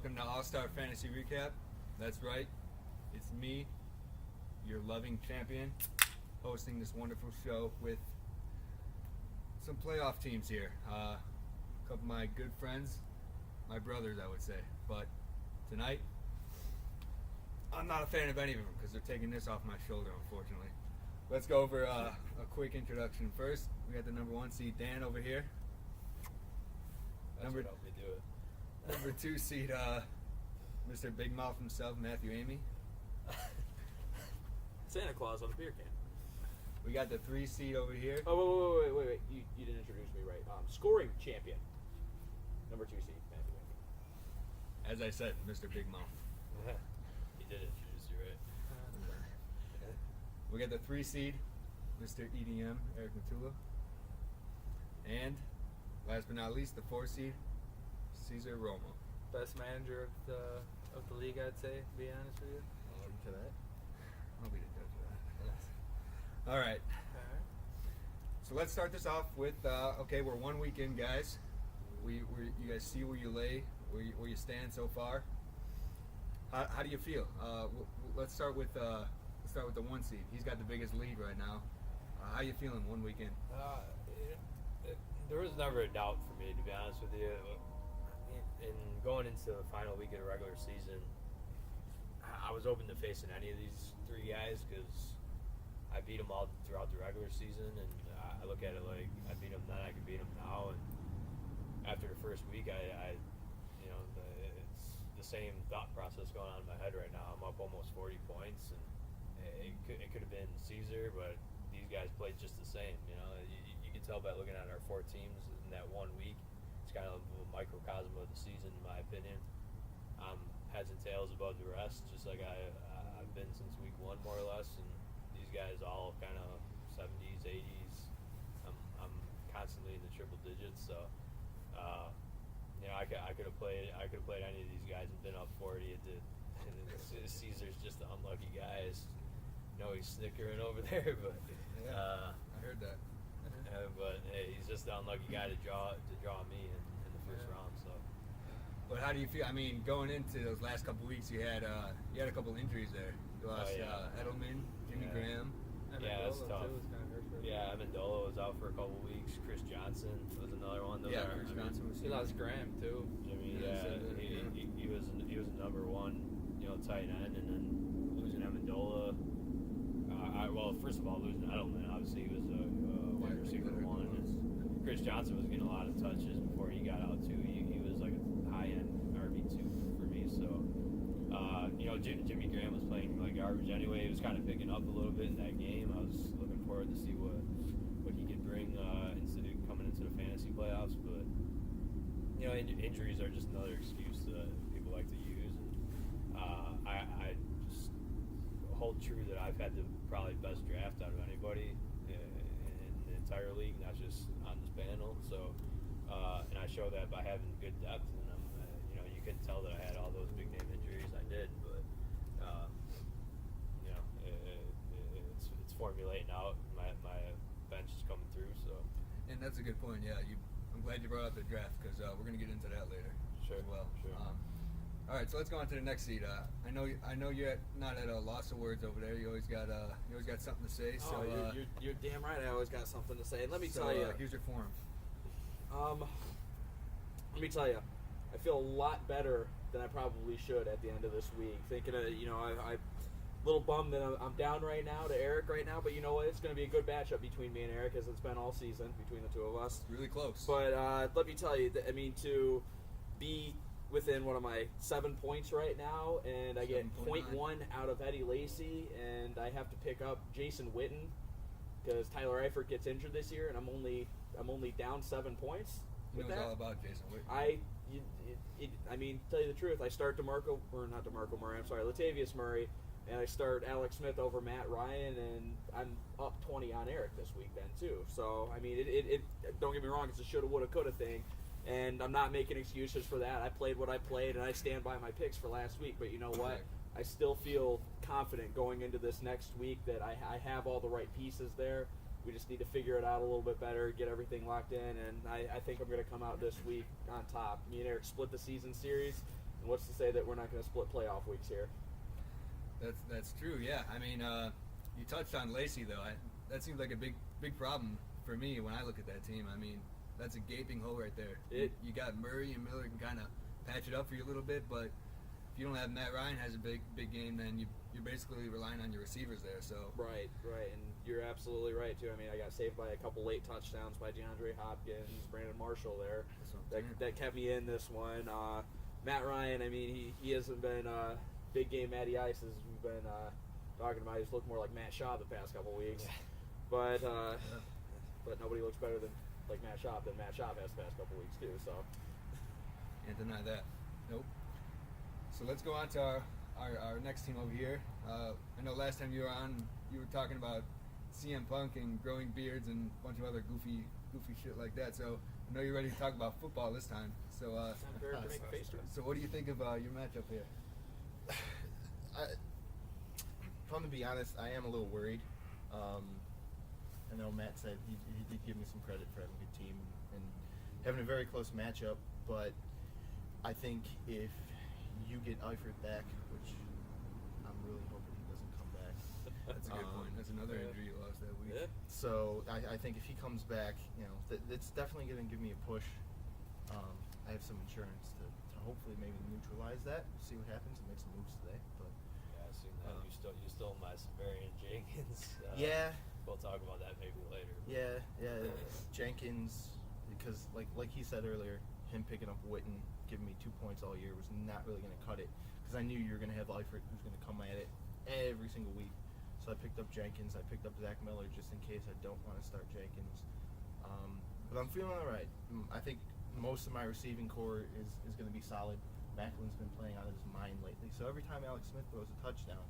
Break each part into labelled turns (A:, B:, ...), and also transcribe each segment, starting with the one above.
A: welcome to All-Star Fantasy Recap. That's right, it's me, your loving champion, hosting this wonderful show with some playoff teams here. A couple of my good friends, my brothers, I would say. But tonight, I'm not a fan of any of them because they're taking this off my shoulder, unfortunately. Let's go over a quick introduction first. We got the number 1 seed, Dan, over here.
B: That's what helped me do it.
A: Number 2 seed, Mr. Big Mouth himself, Matthew Amy.
C: Santa Claus on a beer can.
A: We got the 3 seed over here.
C: Oh, wait. You didn't introduce me right. Scoring champion. Number 2 seed, Matthew Amy.
A: As I said, Mr. Big Mouth.
B: He did introduce you, right?
A: We got the 3 seed, Mr. EDM, Eric Matula. And last but not least, the 4 seed, Cesar Romo.
D: Best manager of the league, I'd say, to be honest with you.
A: I'll argue to that. I'll be the judge of that. All right. So let's start this off with, okay, we're 1 week in, guys. You guys see where you lay, where you stand so far. How do you feel? Let's start with the 1 seed. He's got the biggest lead right now. How you feeling 1 week in?
B: There was never a doubt for me, to be honest with you. In going into the final week of the regular season, I was open to facing any of these 3 guys because I beat them all throughout the regular season, and I look at it like I beat them then, I can beat them now. And after the first week, it's the same thought process going on in my head right now. I'm up almost 40 points, and it could have been Caesar, but these guys played just the same. You know, you can tell by looking at our 4 teams in that 1 week. It's kind of a microcosm of the season, in my opinion. I'm heads and tails above the rest, just like I've been since week 1, more or less. And these guys all kind of 70s, 80s. I'm constantly in the triple digits, so I could have played any of these guys and been up 40. Caesar's just the unlucky guy. He's snickering over there, but
A: I heard that.
B: but hey, he's just the unlucky guy to draw me in the first round. So,
A: But how do you feel? I mean, going into those last couple weeks, you had a couple injuries there. You lost Edelman, Jimmy Graham.
B: That's tough.
D: Too, was kind of hurt for a
B: Yeah, Amendola was out for a couple weeks. Chris Johnson was another one.
A: Chris Johnson was.
D: He lost Graham too.
B: Jimmy,
A: Yeah,
B: he was a number 1, tight end, and then losing Amendola. Well, first of all, losing Edelman, obviously he was a wide receiver 1. And Chris Johnson was getting a lot of touches before he got out too. He was like a high-end RB2 for me. So, Jimmy Graham was playing like garbage anyway. He was kind of picking up a little bit in that game. I was looking forward to see what he could bring coming into the fantasy playoffs. But injuries are just another excuse that people like to use. And I just hold true that I've had the probably best draft out of anybody in the entire league, not just on this panel. So, and I show that by having good depth. And you can tell that I had all those big name injuries. I did, but it's formulating out. My bench is coming through. So,
A: And that's a good point. Yeah, I'm glad you brought up the draft because we're gonna get into that later.
B: Sure.
A: As well.
B: Sure.
A: All right, so let's go on to the next seed. I know you're not at a loss of words over there. You always got something to say. So
C: You're damn right. I always got something to say. And let me tell you.
A: Here's your form.
C: Let me tell you. I feel a lot better than I probably should at the end of this week. Thinking of, I little bummed that I'm down right now to Eric right now, but you know what? It's going to be a good matchup between me and Eric, as it's been all season between the 2 of us.
A: Really close.
C: But let me tell you, to be within 7 points right now, and I get 0.1 out of Eddie Lacy, and I have to pick up Jason Witten because Tyler Eifert gets injured this year, and I'm only down 7 points.
A: It was all about Jason Witten.
C: Tell you the truth, I start Latavius Murray, and I start Alex Smith over Matt Ryan, and I'm up 20 on Eric this week then too. So it don't get me wrong, it's a shoulda, woulda, coulda thing, and I'm not making excuses for that. I played what I played, and I stand by my picks for last week. But you know what? I still feel confident going into this next week that I have all the right pieces there. We just need to figure it out a little bit better, get everything locked in, and I think I'm going to come out this week on top. Me and Eric split the season series, And what's to say that we're not going to split playoff weeks here?
A: That's true. Yeah, I mean, you touched on Lacey though. That seems like a big problem for me when I look at that team. I mean, that's a gaping hole right there. You got Murray and Miller can kind of patch it up for you a little bit, but if you don't have Matt Ryan has a big game, then you're basically relying on your receivers there. So
C: Right, and you're absolutely right too. I mean, I got saved by a couple late touchdowns by DeAndre Hopkins, Brandon Marshall there.
A: That's what I'm saying.
C: That kept me in this one. Matt Ryan, I mean, he hasn't been big game Matty Ice as we've been talking about. He's looked more like Matt Schaub the past couple weeks, but nobody looks better than like Matt Schaub than Matt Schaub has the past couple weeks too. So
A: can't deny that. Nope. So let's go on to our next team over here. I know last time you were on, you were talking about CM Punk and growing beards and a bunch of other goofy shit like that. So I know you're ready to talk about football this time. So so what do you think of your matchup here?
E: If I'm to be honest, I am a little worried. I know Matt said he did give me some credit for having a good team and having a very close matchup, but I think if you get Eifert back, which I'm really hoping he doesn't come back.
A: That's a good point. That's another injury you lost that week.
C: Yeah.
E: So I think if he comes back, you know, that's definitely going to give me a push. I have some insurance to hopefully maybe neutralize that. See what happens and make some moves today. But
B: Yeah, I've seen that. You stole my Severian Jenkins.
E: yeah.
B: We'll talk about that maybe later.
E: Yeah, Jenkins, because like he said earlier, him picking up Witten, giving me 2 points all year was not really going to cut it, because I knew you were going to have Eifert who's going to come at it every single week. So I picked up Jenkins, I picked up Zach Miller just in case I don't want to start Jenkins. But I'm feeling all right. I think most of my receiving core is going to be solid. Macklin's been playing out of his mind lately. So every time Alex Smith throws a touchdown,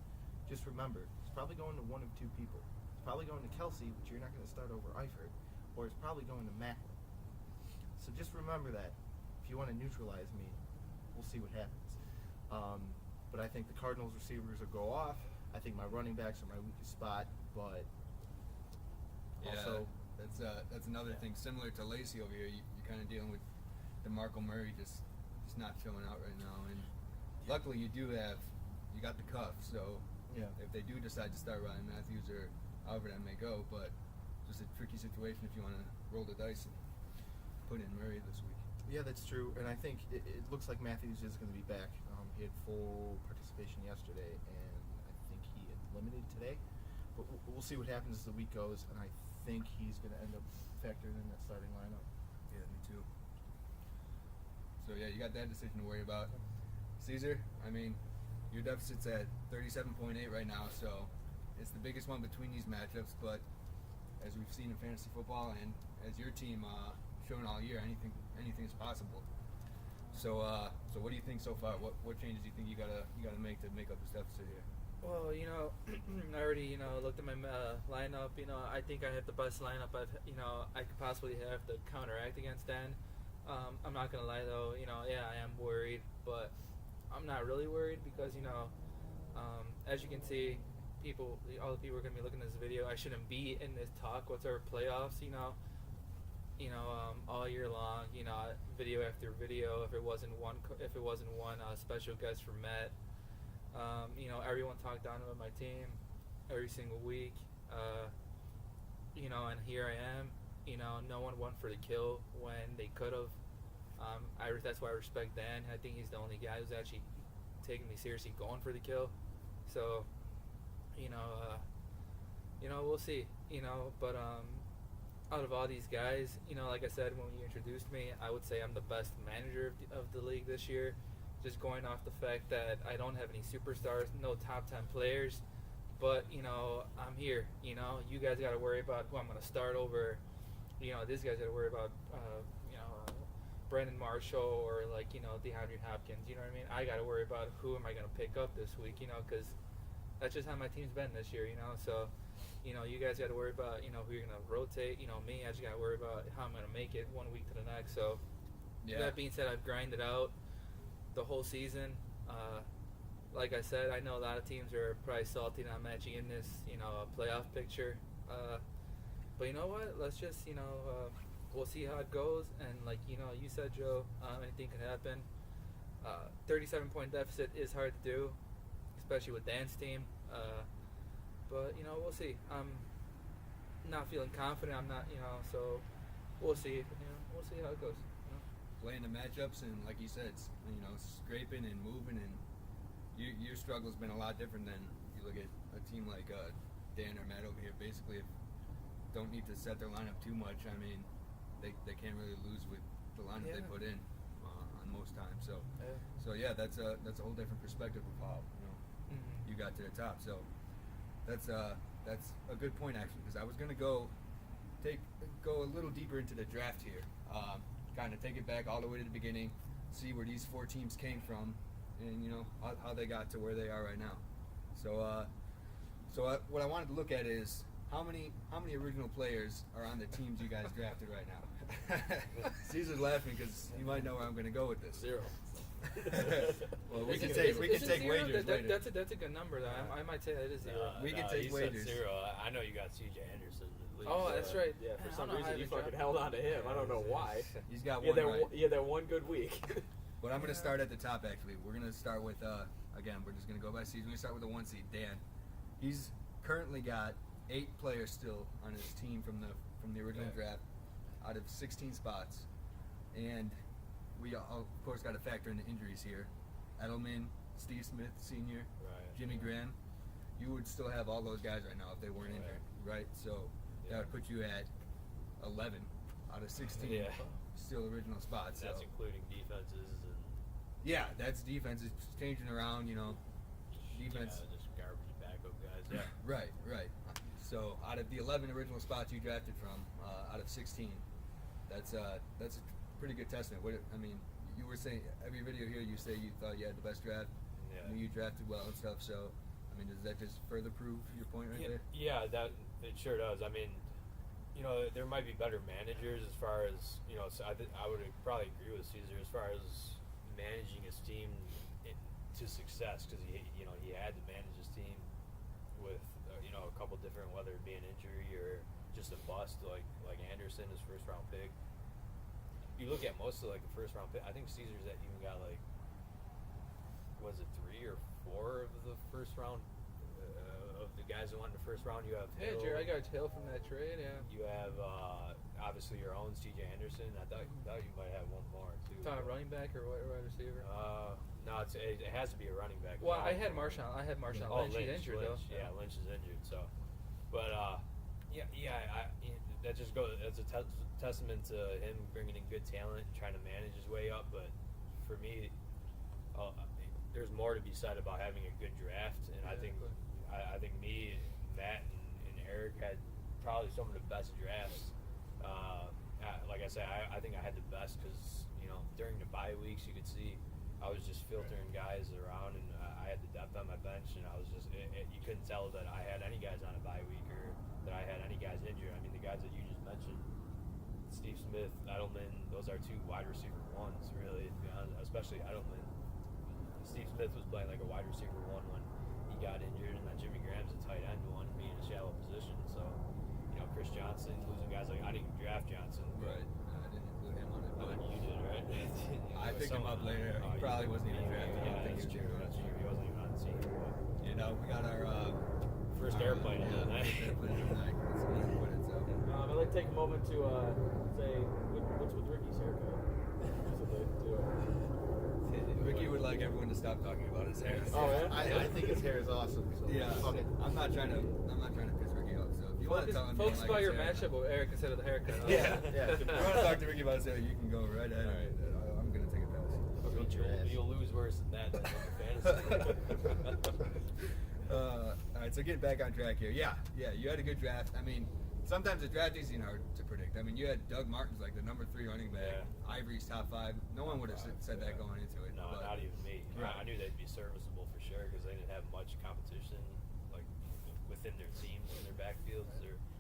E: just remember, it's probably going to one of two people. It's probably going to Kelsey, which you're not going to start over Eifert, or it's probably going to Macklin. So just remember that. If you want to neutralize me, we'll see what happens. But I think the Cardinals receivers will go off. I think my running backs are my weakest spot, but also
A: that's another thing similar to Lacey over here. You're kind of dealing with DeMarco Murray just not showing out right now, and luckily you got the cuff. So
E: yeah.
A: if they do decide to start Ryan Matthews or however that may go, but just a tricky situation if you want to roll the dice and put in Murray this week.
E: Yeah, that's true, and I think it looks like Matthews is going to be back. He had full participation yesterday, and I think he had limited today. But we'll see what happens as the week goes, and I think he's going to end up factoring in that starting lineup.
A: Yeah, me too. So yeah, you got that decision to worry about. Caesar, I mean, your deficit's at 37.8 right now, so it's the biggest one between these matchups. But as we've seen in fantasy football, and as your team shown all year, anything's possible. So what do you think so far? What changes do you think you gotta make to make up this deficit here?
D: Well, I already looked at my lineup. I think I have the best lineup I could possibly have to counteract against Dan. I'm not gonna lie though. I am worried, but I'm not really worried because as you can see, all the people are gonna be looking at this video. I shouldn't be in this talk whatsoever playoffs. All year long. Video after video. If it wasn't one special guest from Matt. Everyone talked down about my team every single week. And here I am. No one won for the kill when they could have. That's why I respect Dan. I think he's the only guy who's actually taking me seriously, going for the kill. So, we'll see. But out of all these guys, like I said when you introduced me, I would say I'm the best manager of the league this year. Just going off the fact that I don't have any superstars, no top 10 players, but I'm here. You guys got to worry about who I'm going to start over. These guys got to worry about Brandon Marshall or DeAndre Hopkins. You know what I mean? I got to worry about who am I going to pick up this week. Because that's just how my team's been this year. So you guys got to worry about who you're going to rotate. Me, I just got to worry about how I'm going to make it one week to the next. So that being said, I've grinded out the whole season. Like I said, I know a lot of teams are probably salty not matching in this, playoff picture. But you know what? Let's just, we'll see how it goes. And like you said, Joe, anything can happen. 37-point deficit is hard to do, especially with Dan's team. But we'll see. I'm not feeling confident. I'm not, so we'll see. We'll see how it goes.
A: Playing the matchups and, like you said, scraping and moving, and your struggle's been a lot different than you look at a team like Dan or Matt over here. Basically, don't need to set their lineup too much. I mean, they can't really lose with the lineup they put in on most times. So that's a whole different perspective of how you got to the top. So that's a good point actually, because I was gonna go a little deeper into the draft here, kind of take it back all the way to the beginning, see where these 4 teams came from, and how they got to where they are right now. So what I wanted to look at is how many original players are on the teams you guys drafted right now. Caesar's laughing because you might know where I'm going to go with this.
C: 0.
A: Well, we
D: Is
A: can
D: it-
A: take
D: is it
A: wagers
D: zero?
A: later.
D: That's a good number though. I might say that is 0.
A: We can take
B: he said
A: wagers.
B: 0. I know you got CJ Anderson. at least.
D: Oh, that's right.
C: Yeah, for
D: I
C: some
D: don't know how
C: reason you
D: they
C: fucking
D: dropped
C: held
D: him.
C: on to him. I don't know why.
A: He's got
C: Yeah,
A: one right.
C: that one good week.
A: But I'm going to start at the top, actually. We're going to start with, again, we're just going to go by season. We're going to start with the 1 seed, Dan. He's currently got 8 players still on his team from the original draft out of 16 spots. And we, of course, got to factor in the injuries here. Edelman, Steve Smith, Sr.,
B: Right.
A: Jimmy Graham. You would still have all those guys right now if they weren't injured, right? So that would put you at 11 out of 16
B: Yeah.
A: still original spots.
B: That's
A: so.
B: including defenses and
A: Yeah, that's defense. It's changing around, defense.
B: yeah, just garbage backup guys. Yeah.
A: Right. So out of the 11 original spots you drafted from, out of 16, that's a pretty good testament. You were saying every video here you say you thought you had the best draft.
B: Yeah.
A: You drafted well and stuff. So, does that just further prove your point right there?
B: Yeah, that it sure does. There might be better managers as far as So I would probably agree with Caesar as far as managing his team to success, because he had to manage his team with a couple different, whether it be an injury or just a bust like Anderson, his first round pick. You look at most of the first round pick. I think Caesar's that even got was it 3 or 4 of the first round of the guys that went in the first round. You have
D: Hey,
B: Hill.
D: Jerry, I got Hill from that trade. Yeah.
B: You have obviously your own CJ Anderson. I thought you might have one more too.
D: Talking running back or wide receiver?
B: No, it has to be a running back.
D: Well,
B: No.
D: I had Marshawn.
B: Oh,
D: Lynch. He's injured though.
B: Yeah, Lynch is injured. So, but that just goes. That's a testament to him bringing in good talent and trying to manage his way up. But for me, there's more to be said about having a good draft, and I think me, Matt, and Eric had probably some of the best drafts. Like I said, I think I had the best because during the bye weeks you could see I was just filtering guys around, and I had the depth on my bench, and I was just you couldn't tell that I had any guys on a bye week or that I had any guys injured. The guys that you just mentioned, Steve Smith, Edelman, those are 2 wide receiver ones, really, to be honest, especially Edelman. Steve Smith was playing like a wide receiver 1 when he got injured, and then Jimmy Graham's a tight end one, being in a shallow position. So, Chris Johnson, losing guys I didn't even draft Johnson.
A: Right. I didn't include him on it.
B: Oh, you did, right?
A: I picked him up later. He probably wasn't even drafted. I
B: Yeah,
A: don't think
B: that's
A: he was
B: true. That's true. He wasn't even on the team. But
A: We got our
B: first airplane of the night.
A: First airplane of the night. That's the way to put it. So.
C: I'd like to take a moment to say, what's with Ricky's haircut?
A: Ricky would like everyone to stop talking about his hair.
C: Oh, yeah?
E: I think his hair is awesome. So
A: Yeah.
E: fuck it.
A: I'm not trying to piss Ricky off. So if you want to tell him,
D: Focus
A: you
D: about
A: like
D: your
A: his hair,
D: matchup with Eric instead of the haircut.
A: Yeah.
E: Yeah.
A: If you want to talk to Ricky about his hair, you can go right ahead.
B: All
A: I'm gonna take a pass.
B: You'll lose worse than that than fantasy.
A: All right, so getting back on track here. Yeah, you had a good draft. Sometimes the draft isn't hard to predict. You had Doug Martin's like the number 3 running back.
B: Yeah.
A: Ivory's top 5. No one would have said that going into it.
B: No,
A: but-
B: not even me.
A: Right.
B: I knew they'd be serviceable for sure because they didn't have much competition within their teams in their backfields.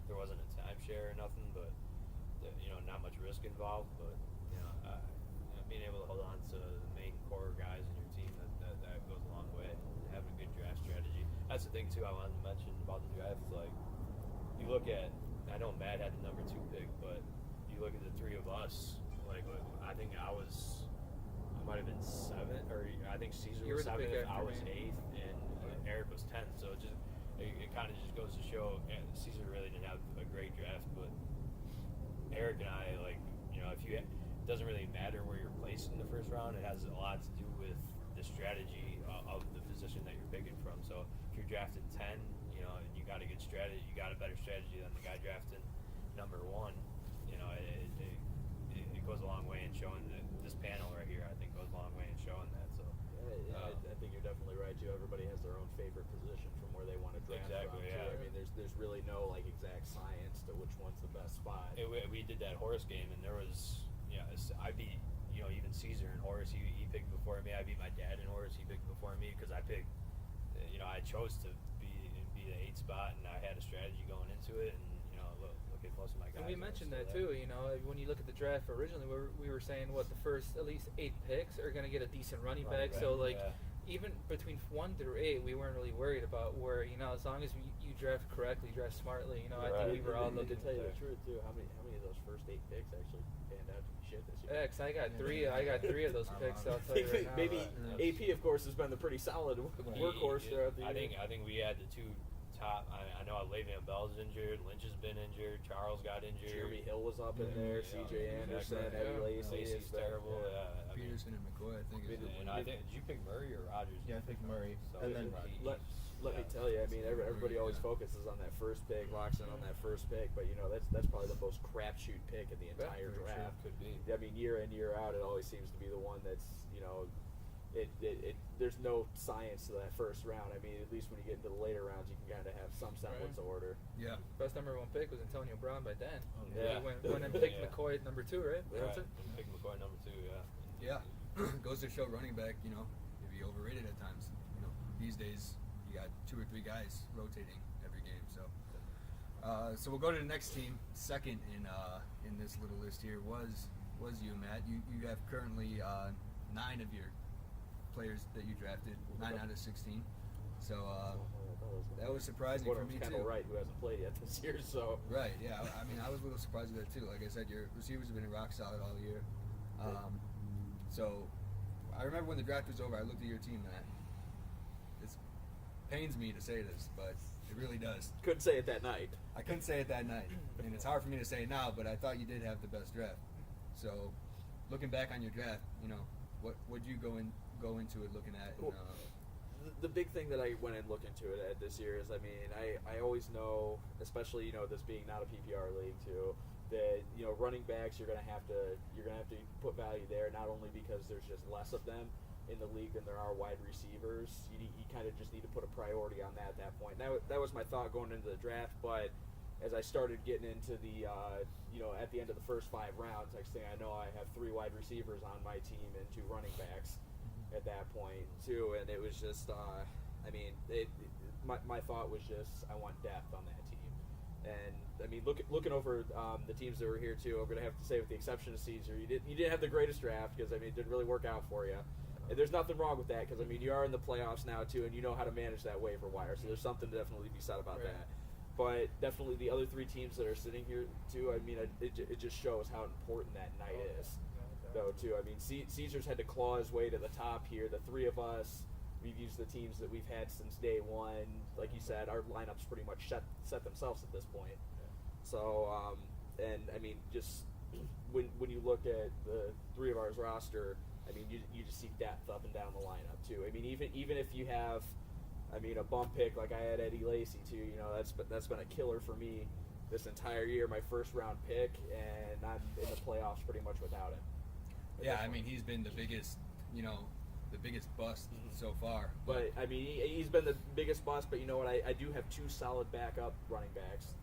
B: There wasn't a timeshare or nothing, but not much risk involved. But being able to hold on to the main core guys in your team that goes a long way. Having a good draft strategy. That's the thing too. I wanted to mention about the draft. You look at. I know Matt had the number 2 pick, but you look at the 3 of us. I think I might have been 7th, or I think Caesar
D: You
B: was
D: were the pick
B: 7th, I
D: after
B: was
D: me.
B: 8th, and Eric was 10th. So it kind of just goes to show Caesar really didn't have a great draft, but Eric and I, like, you know, it doesn't really matter where you're placed in the first round. It has a lot to do with the strategy of the position that you're picking from. So if you're drafted 10, you know, and you got a good strategy, you got a better strategy than the guy drafted number 1. You know, it goes a long way in showing that this panel right here, I think, goes a long way in showing that. So
C: I think you're definitely right too. Everybody has their own favorite position from where they want to draft
B: Exactly,
C: from, too.
B: yeah.
C: I mean, there's really no like exact science to which one's the best spot.
B: we did that Horace game, and there was, I beat, even Caesar and Horace. He picked before me. I beat my dad and Horace. He picked before me because I picked. I chose to be the 8th spot, and I had a strategy going into it. And look at most of my guys.
D: And we mentioned that too. When you look at the draft originally, we were saying what the first at least 8 picks are going to get a decent running back. So like.
B: Yeah.
D: Even between 1 through 8, we weren't really worried about where as long as you draft correctly, draft smartly. I
B: Right.
D: think we were all
C: And
D: looking.
C: to tell you the truth too, how many of those first 8 picks actually panned out to be shit this year?
D: Yeah, 'cause I got 3. I got 3 of those picks. I'll tell you right now.
C: Maybe
D: but-
C: AP, of course, has been the pretty solid workhorse throughout the year.
B: I think we had the 2 top. I know Le'Veon Bell's injured. Lynch has been injured. Charles got injured.
C: Jeremy Hill was up in there. CJ Anderson,
B: exactly.
C: Eddie Lacy.
B: Lacey's
C: has been-
B: terrible.
C: yeah.
B: I mean,
A: Peterson and McCoy, I think.
B: and I think, did you pick Murray or Rogers?
E: Yeah, I picked Murray.
B: So,
E: And then
C: Let me tell you, I mean, everybody always focuses on that first pick, locks in on that first pick, but that's probably the most crapshoot pick in the entire
A: very true.
C: draft.
B: Could be.
C: I mean, year in, year out, it always seems to be the one that's there's no science to that first round. I mean, at least when you get into the later rounds, you can kind of have some semblance of order.
A: Yeah.
D: Best number 1 pick was Antonio Brown by Dan.
C: Yeah.
D: He went and picked
B: Yeah.
D: McCoy at number 2, right?
B: Right.
D: That's it.
B: Pick McCoy number 2. Yeah.
A: Yeah. Goes to show running back, if you overrated at times. These days you got 2 or 3 guys rotating every game. So we'll go to the next team. Second in this little list here was you, Matt. You have currently 9 of your players that you drafted, 9 out of 16. So that was surprising
C: One
A: for
C: of
A: me
C: them's
A: too.
C: Kendall Wright, who hasn't played yet this year, so.
A: Right, yeah. I mean, I was a little surprised with that too. Like I said, your receivers have been rock solid all year. So I remember when the draft was over, I looked at your team, Matt. It pains me to say this, but it really does.
C: Couldn't say it that night.
A: I couldn't say it that night, and it's hard for me to say it now, but I thought you did have the best draft. So looking back on your draft, what would you go into it looking at?
C: Cool. The big thing that I went and looked into it at this year is, I mean, I always know, especially this being not a PPR league too, that running backs you're gonna have to put value there, not only because there's just less of them in the league than there are wide receivers. You kind of just need to put a priority on that at that point. That was my thought going into the draft, but as I started getting into the at the end of the first 5 rounds, next thing I know, I have 3 wide receivers on my team and 2 running backs at that point too, and it was just my thought was just I want depth on that team. And I mean, looking over the teams that were here too, I'm gonna have to say, with the exception of Caesar, you didn't have the greatest draft because I mean it didn't really work out for you. And there's nothing wrong with that because I mean you are in the playoffs now too, and you know how to manage that waiver wire. So there's something to definitely be said about
D: Right.
C: that. But definitely the other 3 teams that are sitting here too, I mean it just shows how important that night is. Though too, I mean Caesar's had to claw his way to the top here. The 3 of us, we've used the teams that we've had since day one. Like you said, our lineups pretty much set themselves at this point. So, and I mean, just when you look at the 3 of ours roster, I mean, you just see depth up and down the lineup too. I mean, even if you have, I mean, a bump pick like I had Eddie Lacy too, that's been a killer for me this entire year. My first round pick, and I'm in the playoffs pretty much without him.
A: Yeah, I mean, he's been the biggest bust so far.
C: But I mean, he's been the biggest bust. But you know what? I do have 2 solid backup running backs.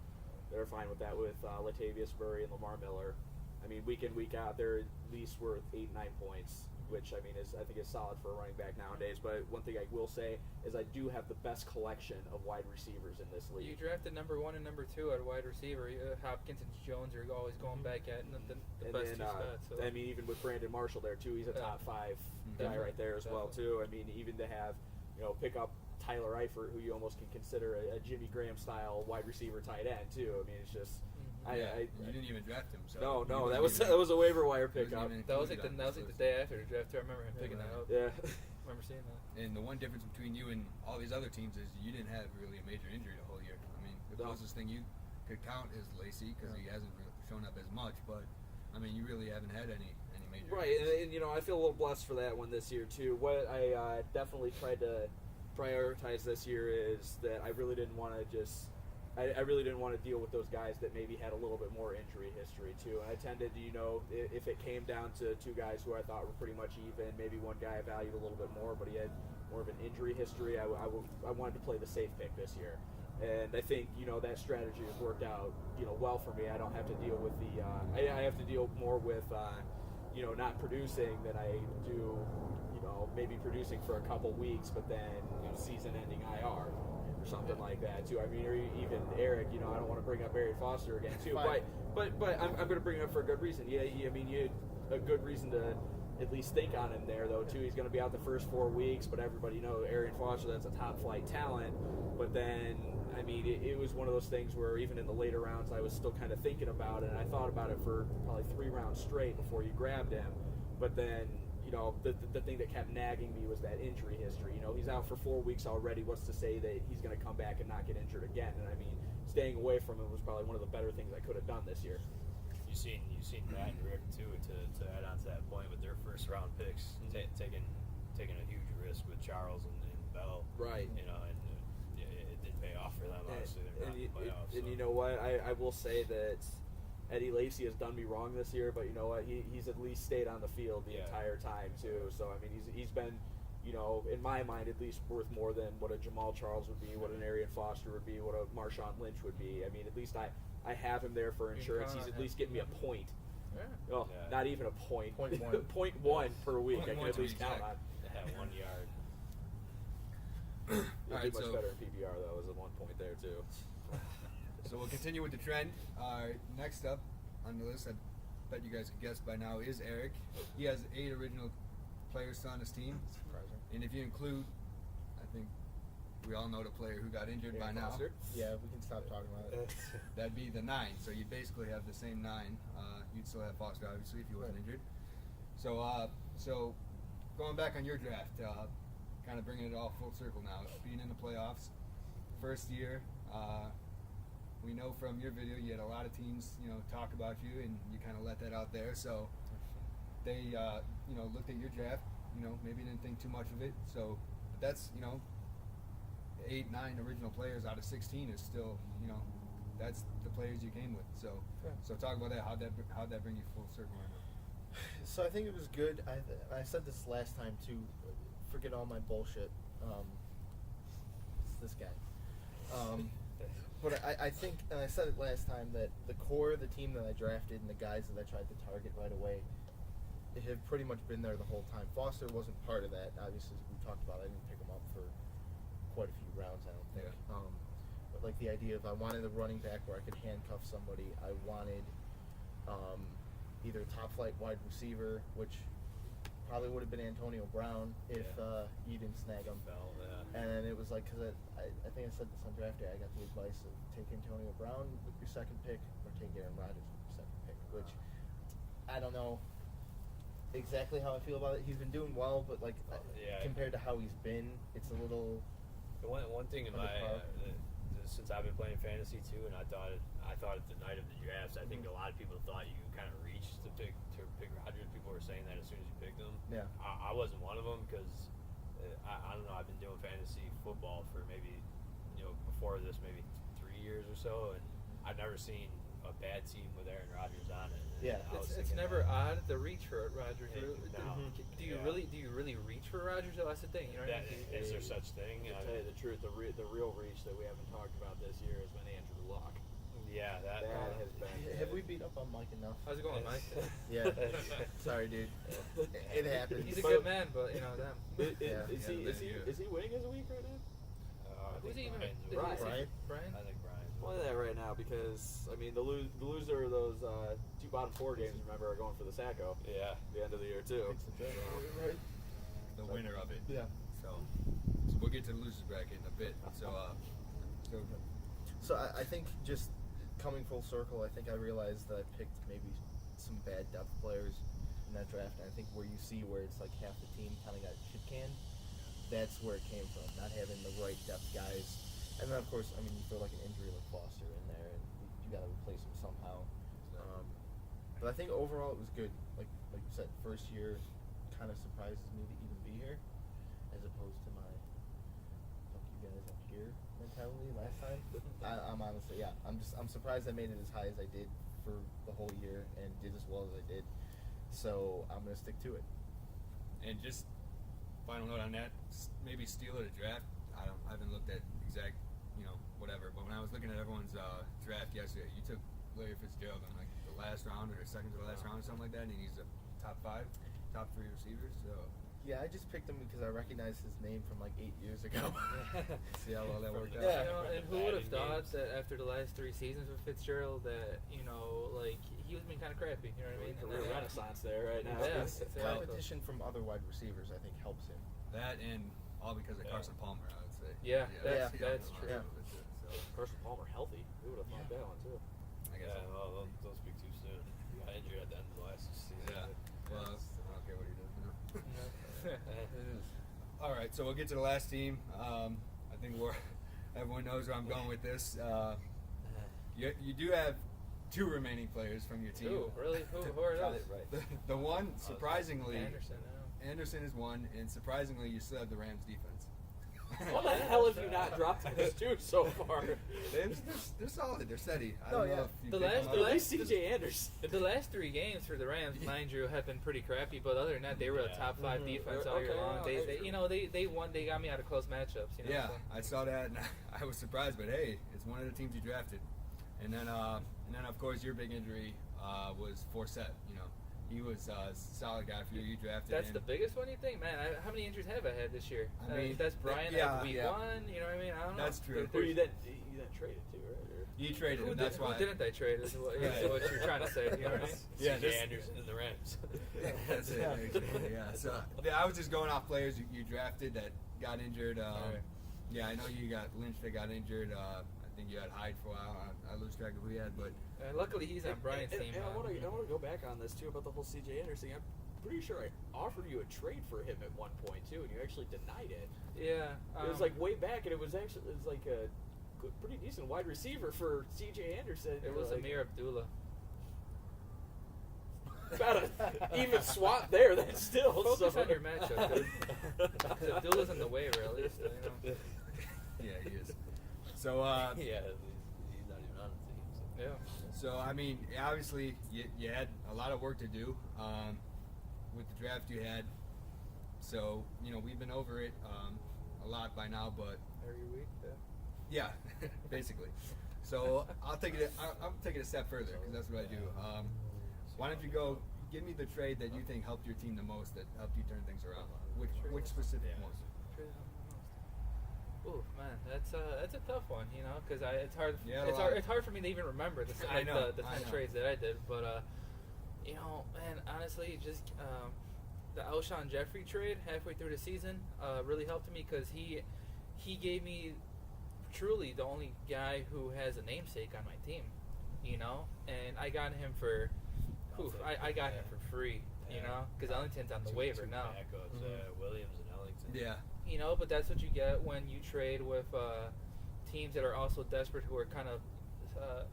C: They're fine with that, with Latavius Murray and Lamar Miller. I mean, week in, week out, they're at least worth 8-9 points, which I mean I think is solid for a running back nowadays. But one thing I will say is I do have the best collection of wide receivers in this
D: You
C: league.
D: drafted number 1 and number 2 at wide receiver. Hopkins and Jones are always going back at the
C: And
D: best
C: then
D: 2 spots. So.
C: I mean, even with Brandon Marshall there too, he's a
D: Yeah.
C: top 5 guy
D: Definitely.
C: right there as well too. I mean, even to have pick up Tyler Eifert, who you almost can consider a Jimmy Graham style wide receiver tight end too. I mean, it's just
A: You didn't even draft him. So
C: No,
A: you
C: that
A: wasn't
C: was a waiver wire
A: wasn't
C: pickup.
A: even
D: That was like
A: included
D: the
A: on this list.
D: day after the draft too. I remember him picking
A: right.
D: that up.
C: Yeah.
D: I remember seeing that.
A: And the one difference between you and all these other teams is you didn't have really a major injury the whole year. I mean, the
C: No.
A: closest thing you could count is Lacey because he hasn't really shown up as much. But I mean, you really haven't had any major.
C: Right,
A: injuries.
C: and I feel a little blessed for that one this year too. What I definitely tried to prioritize this year is that I really didn't want to I really didn't want to deal with those guys that maybe had a little bit more injury history too. And I tended to, if it came down to two guys who I thought were pretty much even, maybe one guy I valued a little bit more, but he had more of an injury history, I wanted to play the safe pick this year. And I think, that strategy has worked out, well for me. I don't have to deal with I have to deal more with, not producing than I do, maybe producing for a couple weeks, but then, season-ending IR or something like that too. I mean, or even Eric, I don't want to bring up Barry Foster again too, but I'm going to bring him up for a good reason. Yeah, I mean, you had a good reason to at least think on him there though too. He's going to be out the first 4 weeks, but everybody knows Arian Foster, that's a top flight talent. But then, I mean, it was one of those things where even in the later rounds, I was still kind of thinking about it, and I thought about it for probably 3 rounds straight before you grabbed him. But then, the thing that kept nagging me was that injury history. He's out for 4 weeks already. What's to say that he's going to come back and not get injured again? And I mean, staying away from him was probably one of the better things I could have done this year.
B: You seen Matt and Rick too to add on to that point with their first round picks, taking a huge risk with Charles and Bell.
C: Right.
B: And it did pay off for them. Obviously, they're not in the playoffs.
C: And you know what? I will say that Eddie Lacy has done me wrong this year, but you know what? He's at least stayed on the field the entire time too. So I mean, he's been, in my mind at least worth more than what a Jamal Charles would be, what an Arian Foster would be, what a Marshawn Lynch would be. I mean, at least I have him there for insurance. He's at least getting me a point.
D: Yeah.
C: Oh,
B: Yeah.
C: not even a point.
E: Point one.
C: Point one per week. I can
A: Point one
C: at
A: to
C: least
A: be
C: count
A: exact.
C: on.
B: They had 1 yard.
C: It'd
A: Alright,
C: be much
A: so-
C: better in PPR though. As a 1 point there too.
A: So we'll continue with the trend. Next up on the list, I bet you guys could guess by now, is Eric. He has 8 original players still on his team.
E: Surprising.
A: And if you include, I think we all know the player who got injured by
C: Arian
A: now.
C: Foster.
E: Yeah, we can stop talking about it.
A: That'd be the 9. So you basically have the same 9. You'd still have Foster, obviously, if he wasn't injured. So going back on your draft, kind of bringing it all full circle now, being in the playoffs, first year. We know from your video you had a lot of teams, talk about you, and you kind of let that out there. So they, looked at your draft, maybe didn't think too much of it. So but that's, 8, 9 original players out of 16 is still, that's the players you came with. So,
E: Yeah.
A: so talk about that. How'd that bring you full circle? Right now?
E: So I think it was good. I said this last time too. Forget all my bullshit. It's this guy. But I think, and I said it last time, that the core of the team that I drafted and the guys that I tried to target right away have pretty much been there the whole time. Foster wasn't part of that. Obviously, as we talked about, I didn't pick him up for quite a few rounds, I don't think.
A: Yeah.
E: But like the idea of I wanted a running back where I could handcuff somebody. I wanted either top flight wide receiver, which probably would have been Antonio Brown if you didn't snag him.
B: Bell, yeah.
E: And it was like, because I think I said this on draft day, I got the advice of take Antonio Brown with your second pick or take Aaron Rodgers with your second pick, which I don't know exactly how I feel about it. He's been doing well, but like compared to how he's been, it's a little.
B: The one thing in my since I've been playing fantasy too, and I thought at the night of the drafts, I think a lot of people thought you kind of reached to pick Rodgers. People were saying that as soon as you picked him.
E: Yeah.
B: I wasn't one of them because I don't know. I've been doing fantasy football for maybe before this maybe 3 years or so, and I've never seen a bad team with Aaron Rodgers on it. And
E: Yeah.
B: I was
D: It's
B: thinking,
D: never odd to reach for Rodgers.
B: Yeah, no.
D: Do you
B: Yeah.
D: really reach for Rodgers? Though? That's the thing. You know what I mean?
B: Is there such thing?
C: To tell you the truth, the real reach that we haven't talked about this year has been Andrew Luck.
B: Yeah, that
C: Has been.
E: Have we beat up on Mike enough?
D: How's it going, Mike?
E: Yeah. Sorry, dude. It happens.
D: He's a good man, but them.
E: Yeah.
C: Is he winning his week right now?
B: I
D: Who's
B: think
D: he even?
B: Brian's
C: Brian.
D: Brian?
B: I think Brian's
C: Well, that right now because I mean the loser of those 2 bottom 4 games, remember, are going for the Sacco
B: Yeah.
C: at the end of the year too.
E: Right.
A: The winner of it.
E: Yeah.
A: So we'll get to the losers bracket in a bit. So
E: So I think just coming full circle, I think I realized that I picked maybe some bad depth players in that draft. And I think where you see where it's like half the team kind of got shit canned, that's where it came from. Not having the right depth guys. And then, of course, I mean, you throw like an injury like Foster in there, and you got to replace him somehow. But I think overall it was good. Like you said, first year kind of surprises me to even be here, as opposed to my fuck you guys up here mentality last time. I'm honestly, yeah, I'm surprised I made it as high as I did for the whole year and did as well as I did. So I'm gonna stick to it.
A: And just final note on that, maybe steal at a draft. I haven't looked at exact, whatever. But when I was looking at everyone's draft yesterday, you took Larry Fitzgerald in like the last round or second to the last round or something like that, and he's a top 5, top 3 receivers. So
E: Yeah, I just picked him because I recognized his name from like 8 years ago.
A: see how well that worked out.
E: Yeah.
D: And who would have thought that after the last 3 seasons with Fitzgerald that like he was being kind of crappy. You know what I mean? And
C: Career
D: then,
C: renaissance there right now.
D: Yeah.
E: His
D: exactly.
E: competition from other wide receivers, I think, helps him.
A: That and all because of Carson Palmer, I would say.
D: Yeah, that's true.
E: Yeah.
A: So,
C: Carson Palmer healthy. Who would have thought that one too?
A: I guess.
B: Yeah, well, don't speak too soon. He got injured at the end of the last season.
A: Yeah. Well, I don't care what he does.
D: Yeah.
A: All right, so we'll get to the last team. I think everyone knows where I'm going with this. You do have 2 remaining players from your team.
D: Two, really? Who are
E: Got
D: those?
E: it right.
A: The one, surprisingly,
D: Anderson.
A: is one, and surprisingly, you still have the Rams defense.
C: What the hell have you not dropped those two so far?
A: They're solid. They're steady. I
E: No,
A: don't know
E: yeah.
A: if you
D: The
A: pick
D: last-
A: them
D: the
A: up.
C: At least CJ Anderson.
D: The last 3 games for the Rams, mind you, have been pretty crappy. But other than that, they were a
B: Yeah.
D: top 5 defense all year
C: Okay,
D: long.
C: yeah,
D: They won. They got me out of close matchups.
A: Yeah,
D: so.
A: I saw that, and I was surprised. But hey, it's one of the teams you drafted. And then of course, your big injury was Forsett. He was a solid guy for you. You drafted
D: That's
A: him.
D: the biggest one, you think? Man, how many injuries have I had this year?
A: I mean,
D: that's Brian
A: yeah,
D: at week
A: yeah.
D: 1. You know what I mean? I don't know.
A: That's true.
C: Who you then traded to, right? Or-
A: You traded
D: Who,
A: him. That's why.
D: who didn't I trade? Is what,
A: Right.
D: is what you're trying to say. You know what I mean?
A: Yeah,
B: CJ
A: this-
B: Anderson and the Rams.
A: That's it. Exactly, yeah. So I was just going off players you drafted that got injured.
D: Alright.
A: Yeah, I know you got Lynch that got injured. I think you had Hyde for a while. I lose track of who you had, but
D: Luckily, he's on Brian's
C: and,
D: team.
C: And I want to go back on this too about the whole CJ Anderson thing. I'm pretty sure I offered you a trade for him at one point too, and you actually denied it.
D: Yeah.
C: It was like way back, and it was like a pretty decent wide receiver for CJ Anderson.
D: It was
C: like,
D: Amir Abdullah.
C: about an even swap there. That's still
D: Focus
C: so.
D: on your matchup, dude. Abdullah's in the waiver at least.
A: yeah, he is. So
B: yeah, he's not even on the team. So.
D: Yeah.
A: So I mean, obviously you had a lot of work to do with the draft you had. So we've been over it a lot by now, but
D: Every week. Yeah.
A: yeah, basically. So I'll take it a step further because that's what I do. Why don't you give me the trade that you think helped your team the most, that helped you turn things around? Which specific
B: Yeah.
A: one?
D: Ooh, man, that's a tough one, because it's hard.
A: Yeah,
D: It's hard for me to even remember the
A: I know,
D: the 10
A: I know.
D: trades that I did. But man, honestly, just the Alshon Jeffrey trade halfway through the season really helped me because he gave me truly the only guy who has a namesake on my team, and I got him for. I got him for free, because Ellington's on the waiver
B: two
D: now.
B: Backups, Williams and Ellington.
A: Yeah.
D: But that's what you get when you trade with teams that are also desperate, who are kind of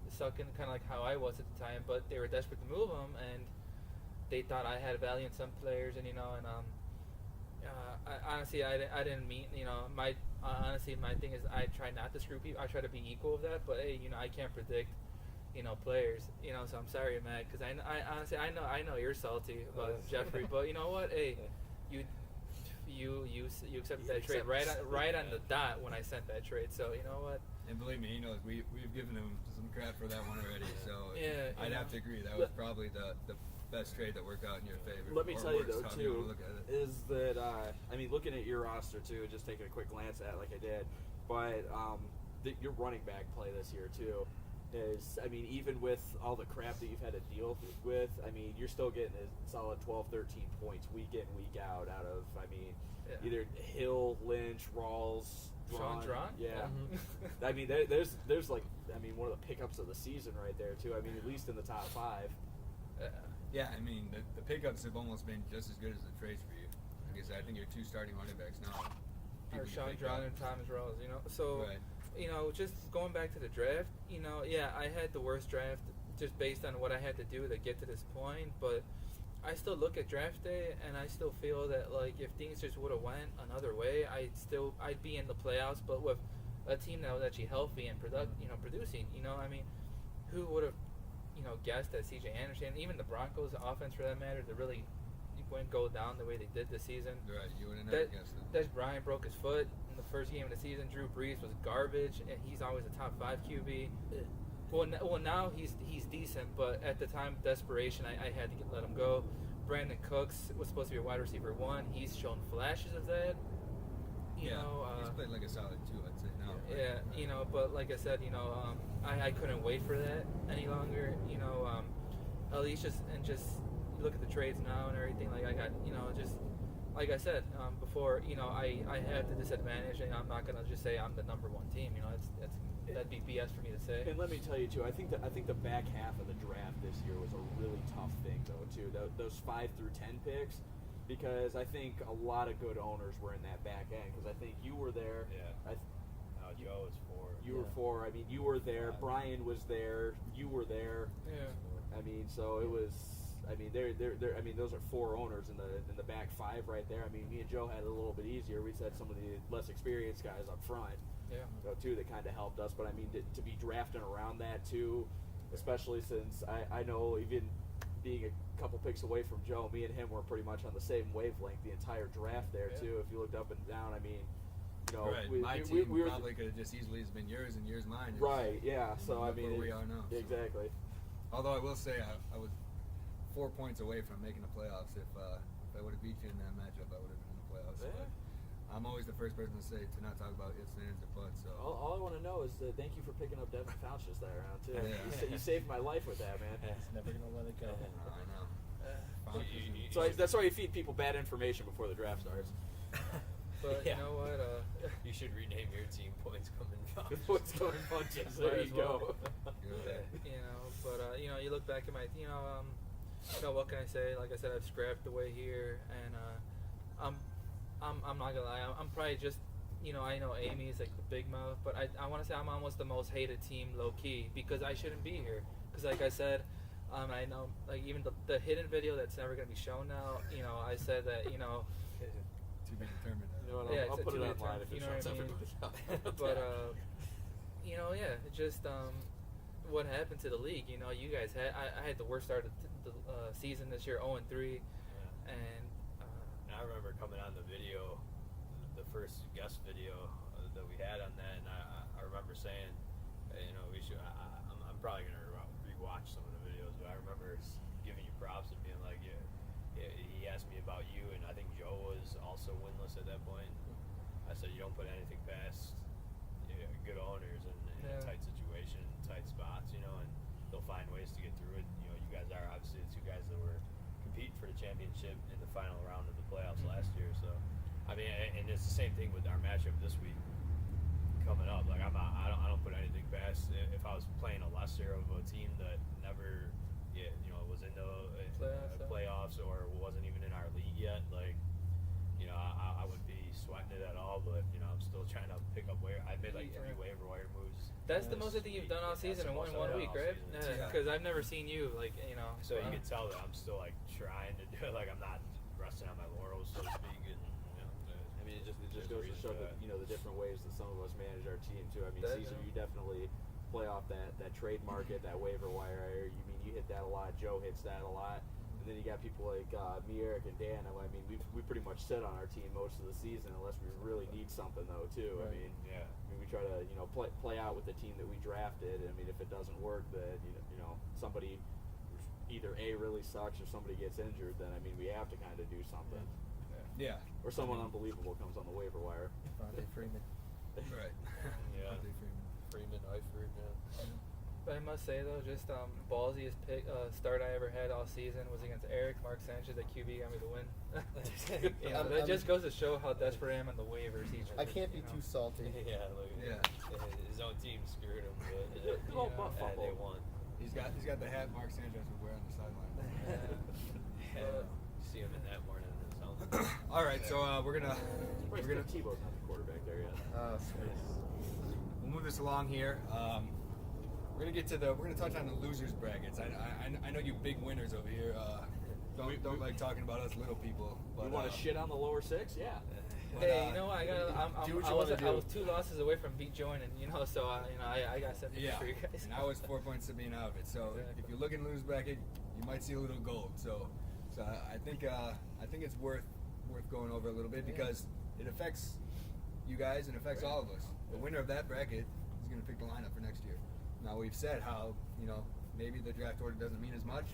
D: sucking, kind of like how I was at the time. But they were desperate to move them, and they thought I had value in some players, and honestly, I didn't mean, my thing is I try not to screw people. I try to be equal with that, but hey, I can't predict. Players, so I'm sorry, Matt, because I honestly, I know you're salty about Jeffrey, but you know what, hey, you accepted that trade right on the dot when I sent that trade, so you know what.
A: And believe me, he knows we've given him some crap for that one already. So
D: Yeah,
A: I'd have to agree that was probably the best trade that worked out in your favor.
C: Let me
A: or
C: tell you
A: worse,
C: though
A: however you
C: too,
A: wanna look at it.
C: is that looking at your roster too, just taking a quick glance at it like I did, but your running back play this year too is, even with all the crap that you've had to deal with, you're still getting a solid 12, 13 points week in, week out of,
D: Yeah.
C: either Hill, Lynch, Rawls,
D: Sean Drawn?
C: Yeah.
D: Mm-hmm.
C: I mean, there's like, I mean, one of the pickups of the season right there too. I mean, at least in the top 5.
A: Yeah, I mean, the pickups have almost been just as good as the trades for you. Like I said, I think your 2 starting running backs now
D: Or
A: people you
D: Sean
A: picked
D: Drawn
A: up.
D: and Thomas Rawls, you know. So,
A: Right.
D: you know, just going back to the draft, you know, yeah, I had the worst draft just based on what I had to do to get to this point, but I still look at draft day and I still feel that like if things just would have went another way, I'd be in the playoffs, but with a team that was actually healthy and producing. You know, I mean, who would have, guessed that C.J. Anderson, even the Broncos offense for that matter, to really wouldn't go down the way they did this season.
A: Right, you would have never guessed it.
D: Des Bryant broke his foot in the first game of the season. Drew Brees was garbage, and he's always a top 5 QB. Well, now he's decent, but at the time of desperation, I had to let him go. Brandon Cooks was supposed to be a wide receiver 1. He's shown flashes of that.
A: He's played like a solid 2, I'd say now.
D: Yeah, but like I said, I couldn't wait for that any longer. At least just look at the trades now and everything. Like I got, just like I said before, I have the disadvantage, and I'm not gonna just say I'm the number 1 team. That'd be BS for me to say.
C: And let me tell you too, I think the back half of the draft this year was a really tough thing though too. Those 5 through 10 picks, because I think a lot of good owners were in that back end. Because I think you were there.
B: Yeah. Joe was 4.
C: You were 4. I mean, you were there. Brian was there. You were there.
D: Yeah.
C: I mean, so it was. I mean, I mean, those are 4 owners in the back 5 right there. I mean, me and Joe had it a little bit easier. We had some of the less experienced guys up front.
D: Yeah.
C: Too, that kind of helped us. But I mean, to be drafting around that too, especially since I know even being a couple picks away from Joe, me and him were pretty much on the same wavelength the entire draft there too. If you looked up and down, I mean,
A: right. My team probably could have just easily has been yours and yours mine.
C: Right. Yeah. So I mean,
A: where we are now.
C: Exactly.
A: So. Although I will say I was 4 points away from making the playoffs. If I would have beat you in that matchup, I would have been in the playoffs.
C: Yeah.
A: But I'm always the first person to say to not talk about ifs, ands, or buts. So
C: All I want to know is thank you for picking up Devin Funchess that round too.
A: Yeah.
C: You saved my life with that, man.
E: He's never gonna let it go.
A: I know.
C: So that's why you feed people bad information before the draft starts.
D: But
B: Yeah.
D: you know what?
B: You should rename your team Points Coming Funches.
C: What's going Funchess? There
B: Might
C: you
B: as well.
C: go.
D: You look back at my, what can I say? Like I said, I've scrapped away here, and I'm not gonna lie. I'm probably just, I know Amy's like the big mouth, but I want to say I'm almost the most hated team low key because I shouldn't be here. Because like I said, I know like even the hidden video that's never gonna be shown now. I said that
A: To be determined.
C: You know what,
D: Yeah,
C: I'll
D: it's
C: put
D: a
C: it
D: two-way
C: online
D: term,
C: if it
D: you know
C: shows
D: what I mean?
C: everybody.
D: but it just what happened to the league. You guys had I had the worst start of the season this year, 0-3, and
B: I remember coming on the video, the first guest video that we had on that, and I remember saying, we should. I'm probably gonna rewatch some of the videos, but I remember giving you props and being like, he asked me about you, and I think Joe was also winless at that point. I said you don't put anything past good owners in a tight situation, tight spots, and they'll find ways to get through it. You guys are obviously the 2 guys that were competing for the championship in the final round of the playoffs last year. So, I mean, and it's the same thing with our matchup this week coming up. Like I don't put anything past. If I was playing a lesser of a team that never, was in the playoffs or wasn't even in our league yet, like, I wouldn't be sweating it at all. But I'm still trying to pick up I made like 3 waiver wire moves.
D: that's the most I think you've done all season in one week, right? Because I've never seen you
B: So you can tell that I'm still like trying to do it. Like I'm not resting on my laurels, so to speak. And
C: I mean, it just goes to show that the different ways that some of us manage our team too. I mean, Caesar, you definitely play off that trade market, that waiver wire. You hit that a lot. Joe hits that a lot. And then you got people like me, Eric, and Dan. I mean, we pretty much sit on our team most of the season unless we really need something though too.
D: Right.
C: I mean, we try to play out with the team that we drafted. I mean, if it doesn't work, then somebody either A really sucks or somebody gets injured, then I mean we have to kind of do something.
A: Yeah.
C: Or someone unbelievable comes on the waiver wire.
E: Ronde Freeman.
A: Right.
B: Yeah.
A: Devontae Freeman.
B: Freeman, Eifert,
D: But I must say though, just ballsiest start I ever had all season was against Eric. Mark Sanchez at QB got me the win. You know, that just goes to show how desperate I am on the waivers each
E: I
D: week,
E: can't be
D: you know.
E: too salty.
B: Yeah, look,
A: Yeah.
B: his own team screwed him, but
C: Oh,
B: you know,
C: butt fumble.
B: they won.
A: He's got the hat Mark Sanchez would wear on the sideline.
B: Yeah, see him in that morning in his helmet.
A: All right, so we're gonna
C: Tebow's not the quarterback there yet.
A: we'll move this along here. We're gonna touch on the losers brackets. I know you big winners over here. Don't like talking about us little people. But,
C: You want to shit on the lower six? Yeah.
A: but,
D: Hey, you know what?
E: do what you
D: I
E: wanna
D: was
E: do.
D: 2 losses away from beat joining, you know. So I got something
A: Yeah,
D: for you guys.
A: and I was 4 points to being out of it. So
D: Exactly.
A: if you look in the losers bracket, you might see a little gold. So I think it's worth going over a little bit because it affects you guys and affects all of us. The winner of that bracket is going to pick the lineup for next year. Now we've said how maybe the draft order doesn't mean as much,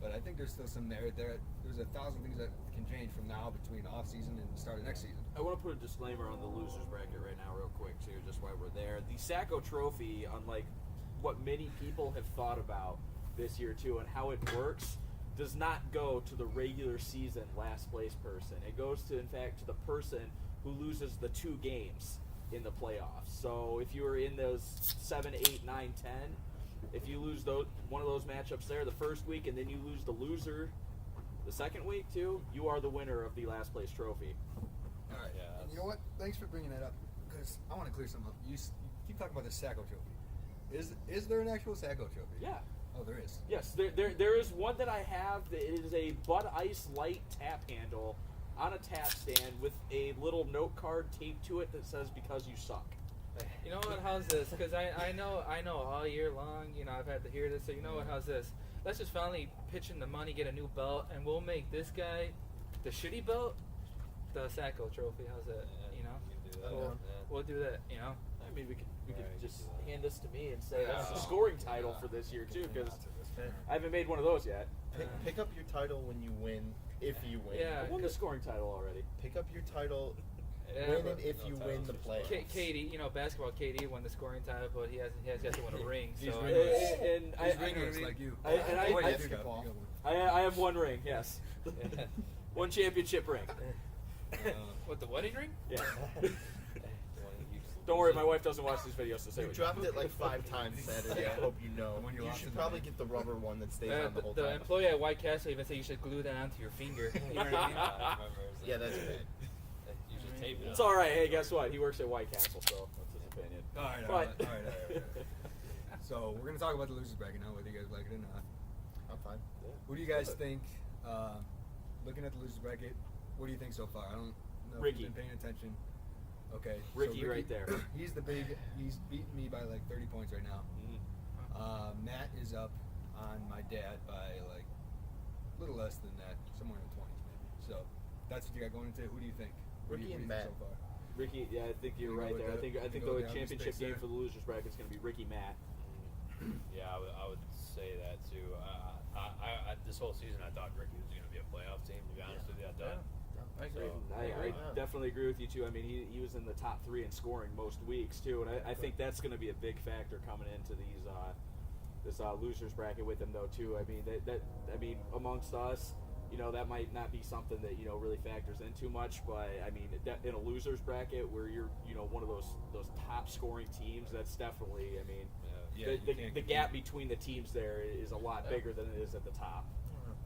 A: but I think there's still some merit there. There's 1,000 things that can change from now between off season and the start of next season.
C: I want to put a disclaimer on the losers bracket right now, real quick, too, just while we're there. The Sacco Trophy, unlike what many people have thought about this year, too, and how it works, does not go to the regular season last place person. It goes to, in fact, to the person who loses the 2 games in the playoffs. So if you were in those 7, 8, 9, 10, if you lose one of those matchups there the first week and then you lose the loser the second week too, you are the winner of the last place trophy.
A: All right.
B: Yeah,
A: And you know what? Thanks for bringing that up because I want to clear something up. You keep talking about the Sacco Trophy. Is there an actual Sacco Trophy?
C: Yeah.
A: Oh, there is.
C: Yes, there is one that I have. That it is a Bud Ice Light tap handle on a tap stand with a little note card taped to it that says "Because you suck."
D: You know what? How's this? Because I know all year long. You know I've had to hear this. So you know what? How's this? Let's just finally pitch in the money, get a new belt, and we'll make this guy the shitty belt, the Sacco Trophy. How's that? You know,
B: You can do that.
D: we'll do that. You know.
C: I mean, we could
B: Alright,
C: just
B: you can do that.
C: hand this to me and say that's the
A: Yeah.
C: scoring title for this year too, because I haven't made one of those yet.
E: Pick up your title when you win, if you win.
D: Yeah.
C: I won the scoring title already.
E: Pick up your title,
D: Yeah,
E: win
D: but-
E: it if
B: No
E: you
B: titles
E: win the
B: are
E: playoffs.
B: scoring.
D: KD, basketball. KD won the scoring title, but he has yet to win a ring.
A: He's
D: So
A: ringless.
C: And
A: He's
C: I
A: ringless like you.
C: I- and I-
A: Wait,
C: I-
A: you got one.
C: I have one ring. Yes, one championship ring.
D: what, the wedding ring?
C: Yeah. Don't worry, my wife doesn't watch these videos to say
E: You
C: what
E: dropped it like 5 times Saturday. I hope you know.
A: And when you
E: You
A: lost
E: should
A: it,
E: probably
A: man.
E: get the rubber one that stays
D: The,
E: on the whole
D: the
E: time.
D: employee at White Castle even said you should glue that onto your finger. You know what I mean?
B: I remember.
E: Yeah, that's good.
B: You should tape it.
C: It's all right. Hey, guess what? He works at White Castle, so that's his opinion.
A: All right, all right, all right. So we're gonna talk about the losers bracket now, whether you guys like it or not.
E: I'm fine.
A: Who do you guys think? Looking at the losers bracket, what do you think so far? I don't know if
C: Ricky.
A: you've been paying attention. Okay, so
C: Ricky right there.
A: He's beating me by like 30 points right now. Matt is up on my dad by like a little less than that, somewhere in the 20s maybe. So that's what you got going into. Who do you think? What do
E: Ricky
A: you
E: and
A: think
E: Matt.
A: so far?
C: Ricky, yeah, I think you're
A: You
C: right
A: go
C: there.
A: with
C: I
A: that?
C: think
A: You go
C: the
A: with the
C: championship
A: obvious
C: game
A: picks
C: for the losers bracket is going to be Ricky Matt.
B: Yeah, I would say that too. I this whole season I thought Ricky was going to be a playoff team. To be honest with you, I thought.
D: I agree.
B: So-
C: I
E: Yeah.
C: definitely agree with you too. I mean, he was in the top 3 in scoring most weeks too, and I think that's going to be a big factor coming into these this losers bracket with him though too. I mean that amongst us, that might not be something that really factors in too much, but I mean in a losers bracket where you're one of those top scoring teams, that's definitely
A: Yeah, you can't
C: the gap between the teams there is a lot bigger than it is at the top.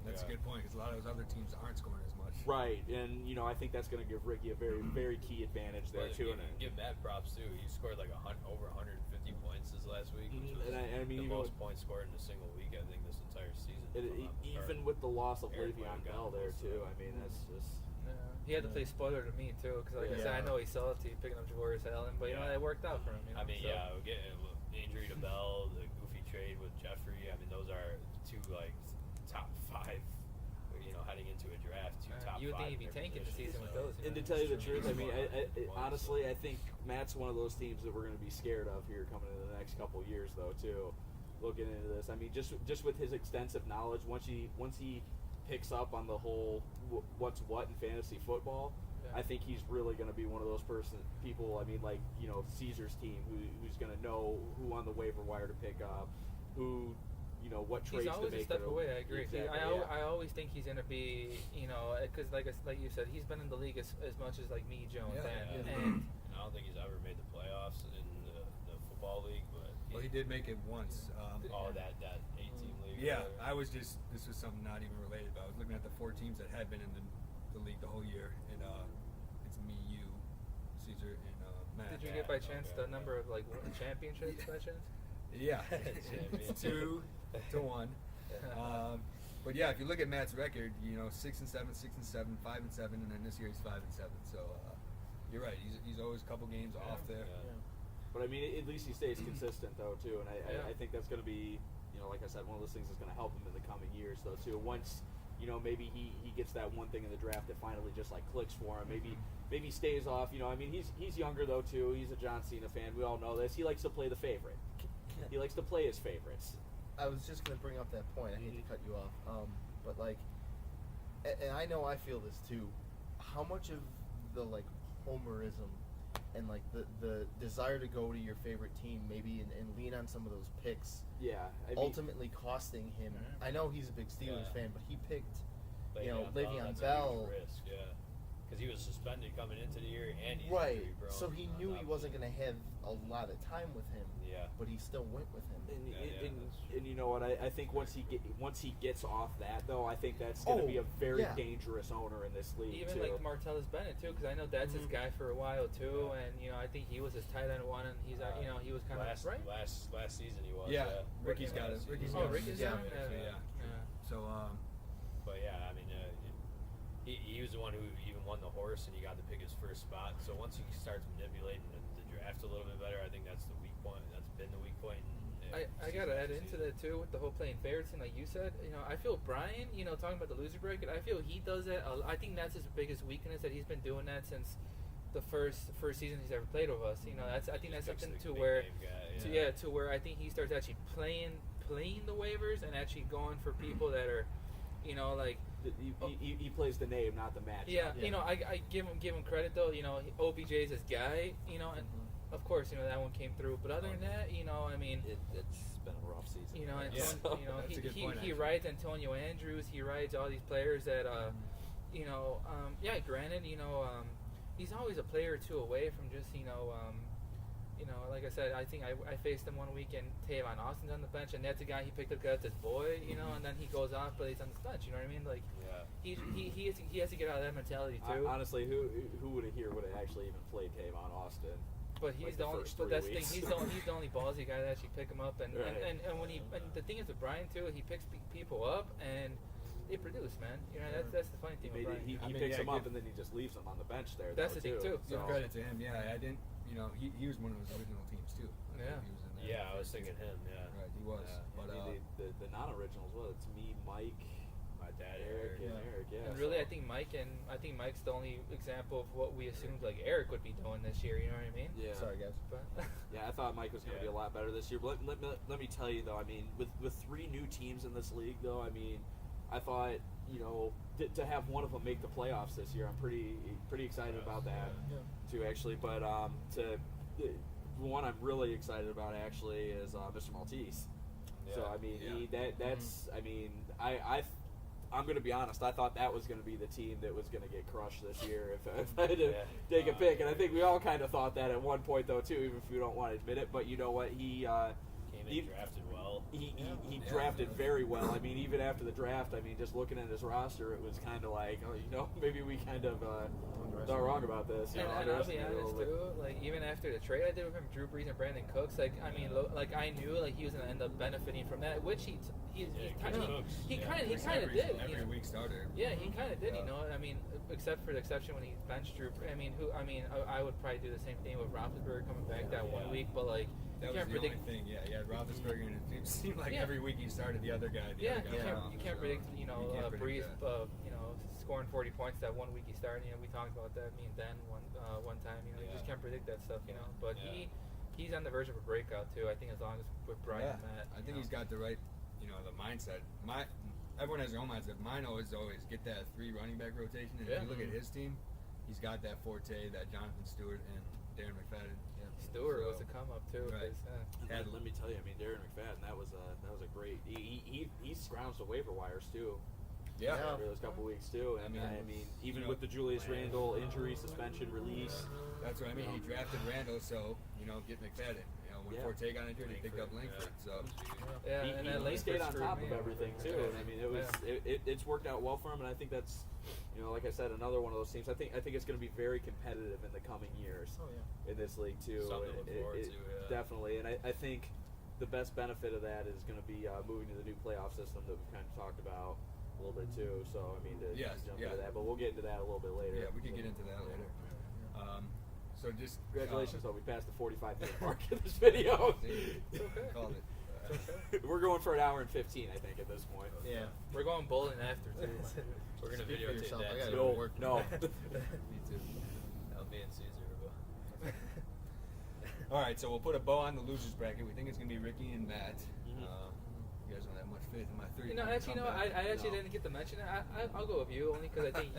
A: That's a
B: Yeah.
A: good point because a lot of those other teams aren't scoring as much.
C: Right, and I think that's going to give Ricky a very, very key advantage there
B: But
C: too.
B: give Matt props too. He scored like over 150 points this last week, which was
C: And I mean,
B: the
C: even
B: most points scored in a single week I think this entire season.
C: even with the loss of
B: Eric
C: Le'Veon
B: might have
C: Bell
B: gotten
C: there
B: most of
C: too.
B: it.
C: I mean, that's just
D: Yeah. He had to play spoiler to me too, because like I said, I
C: Yeah.
D: know he's salty picking up Javorius Allen, but it worked out for him.
B: I mean,
D: so.
B: yeah, getting the injury to Bell, the goofy trade with Jeffrey. I mean, those are 2 like top 5. Heading into a draft, 2 top 5.
D: You would think he'd be
B: in their
D: tanking the
B: positions,
D: season with
B: so-
D: those.
C: And to tell you the truth, I mean, honestly, I think Matt's one of those teams that we're going to be scared of here coming into the next couple of years, though. Too, looking into this, I mean, just with his extensive knowledge, once he picks up on the whole what's what in fantasy football,
D: Yeah.
C: I think he's really going to be one of those people. I mean, like Caesar's team, who's going to know who on the waiver wire to pick up, who, what
D: He's
C: trades to
D: always a
C: make.
D: step
C: or-
D: away. I agree.
C: Exactly,
D: I always think he's gonna be, because like you said, he's been in the league as much as like me, Joe, and
A: Yeah,
D: Dan.
B: yeah.
D: And
B: I don't think he's ever made the playoffs in the football league, but
A: Well, he did make it once.
B: that 8-team league. or
A: Yeah,
B: whatever.
A: this was something not even related, but I was looking at the 4 teams that had been in the league the whole year, and it's me, you, Caesar, and Matt.
D: did you get by chance
B: okay.
D: the number of like championships by chance?
A: Yeah, it's 2 to 1. But yeah, if you look at Matt's record, 6-7, 6-7, 5-7, and then this year he's 5-7. So you're right. He's always a couple games off there.
B: Yeah.
C: But I mean, at least he stays consistent though too, and I think that's going to be, like I said, one of those things that's going to help him in the coming years though too. Once maybe he gets that one thing in the draft that finally just like clicks for him. Maybe he stays off. I mean, he's younger though too. He's a John Cena fan. We all know this. He likes to play the favorite. He likes to play his favorites.
E: I was just gonna bring up that point. I hate to cut you off, but like, and I know I feel this too. How much of the like homerism and like the desire to go to your favorite team, maybe and lean on some of those picks,
C: Yeah. I mean,
E: ultimately costing him. I know he's a big Steelers
B: Yeah.
E: fan, but he picked
B: Le'Veon
E: Le'Veon
B: that's
E: Bell.
B: a huge risk, yeah. Because he was suspended coming into the year, and he's
E: Right.
B: injury prone
E: So he
B: on
E: knew
B: top
E: he
B: of
E: wasn't
B: it.
E: going to have a lot of time with him,
B: Yeah.
E: but he still went with him.
C: And,
B: Yeah, yeah,
C: and,
B: that's true.
C: and you know what? I think once he gets off that though, I think that's going to
E: Oh,
C: be a very
E: yeah.
C: dangerous owner in this league
D: Even
C: too.
D: like Martellus Bennett too, because I know that's his guy for a while too, and I think he was his tight end one, and he's he was kind of
B: last,
D: right.
B: last season he was.
A: Yeah, Ricky's got it.
B: Last
A: Ricky's
B: season.
A: got it.
D: Ricky's
A: Yeah.
D: got it?
A: So,
D: Yeah.
A: So
B: But yeah, I mean, he was the one who even won the horse, and he got to pick his first spot. So once he starts manipulating the draft a little bit better, I think that's the weak point. That's been the weak point.
D: I gotta add into that too with the whole playing favorites thing, like you said. I feel Brian, talking about the loser bracket. I feel he does that. I think that's his biggest weakness, that he's been doing that since the first season he's ever played with us. I think that's something to where, to where I think he starts actually playing the waivers and actually going for people that are, like.
C: He plays the name, not the match.
D: Yeah, I give him credit though. OBJ's his guy. And of course, that one came through. But other than that, I mean,
F: It's been a rough season.
A: That's a good point,
D: he
A: actually.
D: rides Antonio Andrews. He rides all these players that, yeah. Granted, he's always a player or two away from just, like I said, I think I faced him one week and Tavon Austin's on the bench, and that's a guy he picked up because that's his boy, and then he goes off, but he's on the bench. You know what I mean? Like, he has to get out of that mentality too.
C: Honestly, who would have actually even played Tavon Austin?
D: But he's
C: like
D: the
C: the
D: only.
C: first
D: But
C: 3
D: that's the thing.
C: weeks.
D: He's the only ballsy guy that actually pick him up, and
C: Right.
D: and when and the thing is with Brian too, he picks people up and they produce, man. That's the funny thing with Brian.
C: He
A: I mean,
C: picks
A: yeah,
C: him up
A: give-
C: and then he just leaves him on the bench there.
D: That's
C: though,
D: the thing, too.
A: Give
C: So,
A: credit to him. Yeah, I didn't. He was one of his original teams too. I
D: Yeah.
A: think he was in there.
B: Yeah, I was thinking him. Yeah.
A: Right, he was.
B: Yeah.
A: But
C: I mean, the non-originals. Well, it's me, Mike,
B: My dad,
C: Eric,
B: Eric.
C: and Eric. Yeah.
D: And really,
C: so-
D: I think Mike's the only example of what we assumed like Eric would be doing this year. You know what I mean?
C: Yeah.
E: Sorry, guys.
D: But
C: Yeah, I thought Mike was going to
B: Yeah.
C: be a lot better this year. But let me tell you though, I mean, with 3 new teams in this league though, I mean, I thought to have one of them make the playoffs this year, I'm pretty excited about that too actually. But the one I'm really excited about actually is Mr. Maltese. So
B: Yeah.
C: I mean,
A: Yeah.
C: that's I mean, I'm going to be honest. I thought that was going to be the team that was going to get crushed this year if I had to
B: Yeah.
C: take a pick. And I think we all kind of thought that at one point, though, too, even if we don't want to admit it. But you know what? He
B: Came in,
C: he-
B: drafted well.
C: he
A: Yeah.
C: drafted very well. I mean, even after the draft, I mean, just looking at his roster, it was kind of like, maybe we kind of thought wrong about this.
D: and I'll be honest too. Like even after the trade I did with him, Drew Brees and Brandon Cooks. Like I mean, like I knew like he was gonna end up benefiting from that, which he kind of did.
A: Every week starter.
D: Yeah, he kind of did.
A: Yeah.
D: I mean, except for the exception when he benched Drew. I mean, I would probably do the same thing with Roethlisberger coming back that one week, but like
A: That
D: you
A: was
D: can't
A: the
D: predict.
A: only thing. Yeah, you had Roethlisberger, and it seemed like
D: Yeah.
A: every week he started the other guy.
D: Yeah,
A: other guy
D: you can't
A: so
D: predict.
A: you can't predict
D: Breeze,
A: that.
D: scoring 40 points that one week he started. We talked about that. Me and Dan one time. You just can't predict that stuff. But
B: Yeah.
D: he's on the verge of a breakout too. I think as long as with Brian and Matt.
A: I think he's got the right, the mindset. Everyone has their own mindset. Mine always get that 3 running back rotation. And if you look at his team, he's got that Forte, that Jonathan Stewart, and Darren McFadden.
D: Stewart
A: So-
D: was a come up too.
A: Right.
D: 'Cause,
C: And let me tell you, I mean, Darren McFadden, that was a great. He scrounged the waiver wires too.
A: Yeah.
C: Over those couple weeks too. And
A: I
C: I
A: mean,
C: mean, even
A: you know,
C: with the Julius Randle injury, suspension, release.
A: That's what I mean. He drafted Randall, so get McFadden. When
C: Yeah.
A: Forte got injured, he picked up Langford. So
D: yeah, and that
C: he stayed
D: Langford
C: on
D: screwed
C: top
D: me
C: of
D: over.
C: everything too.
A: Yeah.
C: And I mean, it was it's worked out well for him, and I think that's, like I said, another one of those teams. I think it's going to be very competitive in the coming years
E: Oh yeah.
C: in this league too.
B: Something to look forward to, yeah.
C: Definitely, and I think the best benefit of that is going to be moving to the new playoff system that we've kind of talked about a little bit too. So I mean, to
A: Yes,
C: jump
A: yeah.
C: into that, but we'll get into that a little bit later.
A: yeah, we can get into that later. So just
C: Congratulations, though. We passed the 45-minute mark in this video.
A: Called it.
C: We're going for an hour and 15, I think, at this point.
E: Yeah.
D: We're going bowling after too.
B: We're gonna
E: Speak for
B: videotape
E: yourself.
B: that.
E: I gotta
B: too.
E: go to
C: No,
E: work.
C: no.
A: Me too.
B: That'll be in Caesar.
A: All right, so we'll put a bow on the losers bracket. We think it's gonna be Ricky and Matt.
C: Mhm.
A: You guys don't have much faith in my three.
D: I actually
C: No.
D: didn't get to mention it. I'll go with you only because I think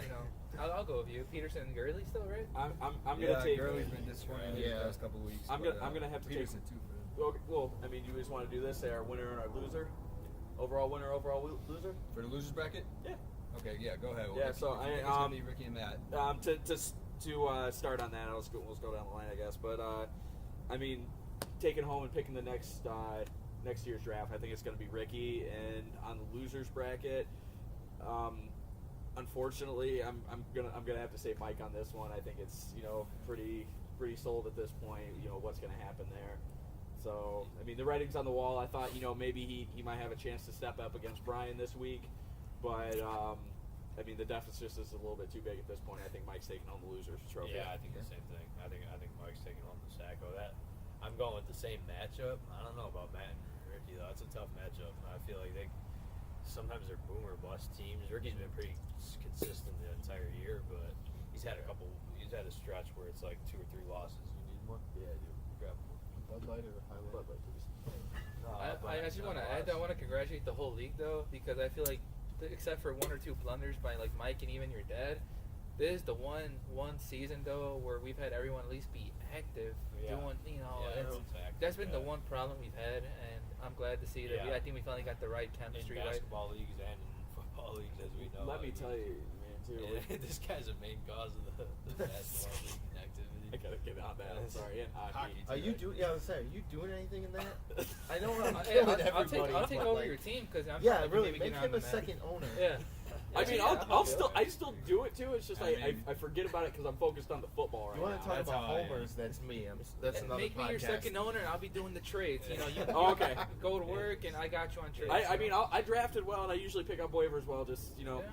D: I'll go with you. Peterson and Gurley still, right?
C: I'm
A: Yeah,
C: gonna take.
A: Gurley's been disappointing
E: Yeah.
A: the past couple weeks.
C: I'm
A: but,
C: gonna have to take-
A: Peterson too for him.
C: Okay, well, I mean, you just want to do this? Say our winner and our loser, overall winner, overall loser.
A: For the losers bracket.
C: Yeah.
A: Okay, yeah, go ahead.
C: Yeah,
A: if
C: so
A: you think it's gonna be Ricky and Matt.
C: To start on that, let's go down the line, I guess. But I mean, taking home and picking the next year's draft, I think it's going to be Ricky. And on the losers bracket, unfortunately, I'm gonna have to say Mike on this one. I think it's pretty sold at this point. What's going to happen there. So I mean, the writing's on the wall. I thought maybe he might have a chance to step up against Brian this week, but. I mean, the deficit is a little bit too big at this point. I think Mike's taking home the losers trophy.
B: Yeah, I think the same thing. I think Mike's taking home the Sacco. That I'm going with the same matchup. I don't know about Matt and Ricky though. It's a tough matchup. I feel like sometimes they're boom or bust teams. Ricky's been pretty consistent the entire year, but he's had a stretch where it's like 2 or 3 losses. You need one?
C: Yeah, I do.
B: Grab one.
E: Bud Light or High
C: Bud Light, please.
D: I actually want to add that I want to congratulate the whole league though, because I feel like except for 1 or 2 blunders by like Mike and even your dad, this is the one season though where we've had everyone at least be active
B: Yeah.
D: doing
B: everyone's active,
D: that's been the
B: yeah.
D: one problem we've had, and I'm glad to see that
B: Yeah.
D: I think we finally got the right
B: In
D: chemistry right.
B: basketball leagues and in football leagues, as we know.
C: Let me tell you, man, too.
B: Yeah, this guy's a main cause of the basketball league activity.
C: I gotta get on that. I'm sorry. And hockey.
E: Are you doing? Yeah, I was saying, are you doing anything in that? I know I'm
D: Hey,
E: killing
D: I'll
E: everybody.
D: take
E: but,
D: over
E: like,
D: your team because I'm
E: Yeah,
D: trying to
E: really.
D: maybe
E: Make
D: get
E: him
D: on
E: a
D: the
E: second owner.
D: Yeah.
C: I mean,
D: Yeah,
C: I still do it too. It's just
A: I mean-
C: I forget about it because I'm focused on the football right
E: You want
C: now.
E: to talk
A: That's
E: about
A: how I am.
E: homers? That's me. That's another
D: Make me
E: podcast.
D: your second owner, and I'll be doing the trades. You
C: Oh, okay.
D: Go to work, and I got you on trades.
C: I mean, I drafted well, and I usually pick up waivers well. Just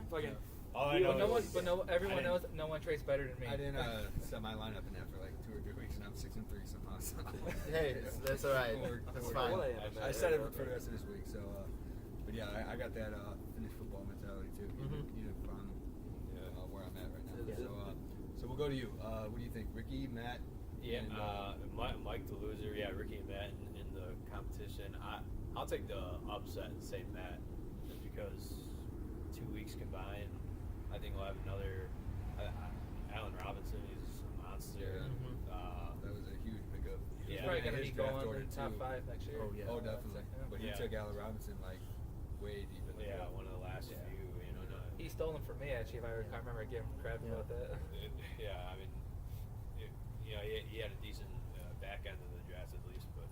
C: fucking.
A: All I
C: You
A: know
C: know,
D: no one,
A: is
D: but no,
A: I
D: everyone
A: didn't-
D: knows no one trades better than me.
A: I didn't set my lineup in that for like 2 or 3 weeks, and I'm 6 and 3 somehow. So.
E: Hey, that's all right.
A: We're-
E: That's
A: we're-
E: fine.
C: What I am,
A: I set it for the rest of this week. So, but yeah, I got that finished football mentality too. Even from where I'm at right now.
C: Yeah.
A: So we'll go to you. What do you think, Ricky, Matt?
B: Yeah,
A: and,
B: Mike the loser. Yeah, Ricky and Matt in the competition. I'll take the upset and say Matt, just because 2 weeks combined. I think we'll have another. Allen Robinson, he's a monster.
A: that was a huge pickup.
D: He's
B: Yeah,
D: probably
A: And
D: going to
A: his
D: be
A: draft
D: going
A: order,
D: in top
A: too.
D: 5 next year.
E: Oh, yeah.
A: Oh, definitely. But he
B: Yeah.
A: took Allen Robinson like way deep in the
B: Yeah,
A: draft.
B: one of the last
D: Yeah.
B: few.
D: He stole him from me actually. If I remember giving him crap
E: Yeah.
D: about that.
B: Yeah, I mean, he had a decent back end of the draft at least, but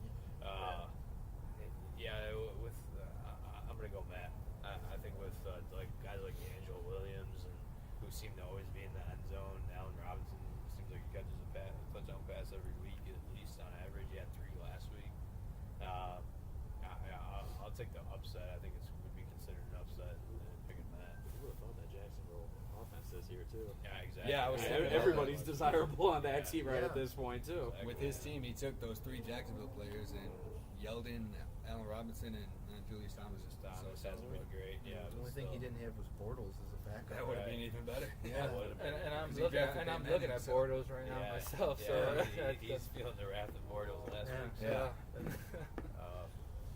B: with I'm gonna go Matt. I think with like guys like D'Angelo Williams and who seem to always be in the end zone. Allen Robinson seems like he catches a touchdown pass every week at least on average. He had 3 last week. I'll take the upset. I think it would be considered an upset picking Matt.
C: Who would have thought that Jacksonville offense this year too?
B: Yeah, exactly.
A: Yeah, I was thinking
C: Everybody's
A: about
C: desirable on that team right
E: Yeah.
C: at this point too.
B: Exactly.
A: With his team, he took those 3 Jacksonville players and Yeldon, Allen Robinson, and Julius Thomas.
B: Thomas hasn't been great. Yeah,
E: The only thing he didn't have was Bortles as a backup.
A: That would have been even better.
B: Yeah, it would've been.
D: And I'm
A: 'Cause he
D: looking
A: drafted
D: and I'm
A: Peyton
D: looking at
A: Manning, so-
D: Bortles right now myself. So
B: he's feeling the wrath of Bortles last
E: Yeah.
B: week. So.
A: Yeah.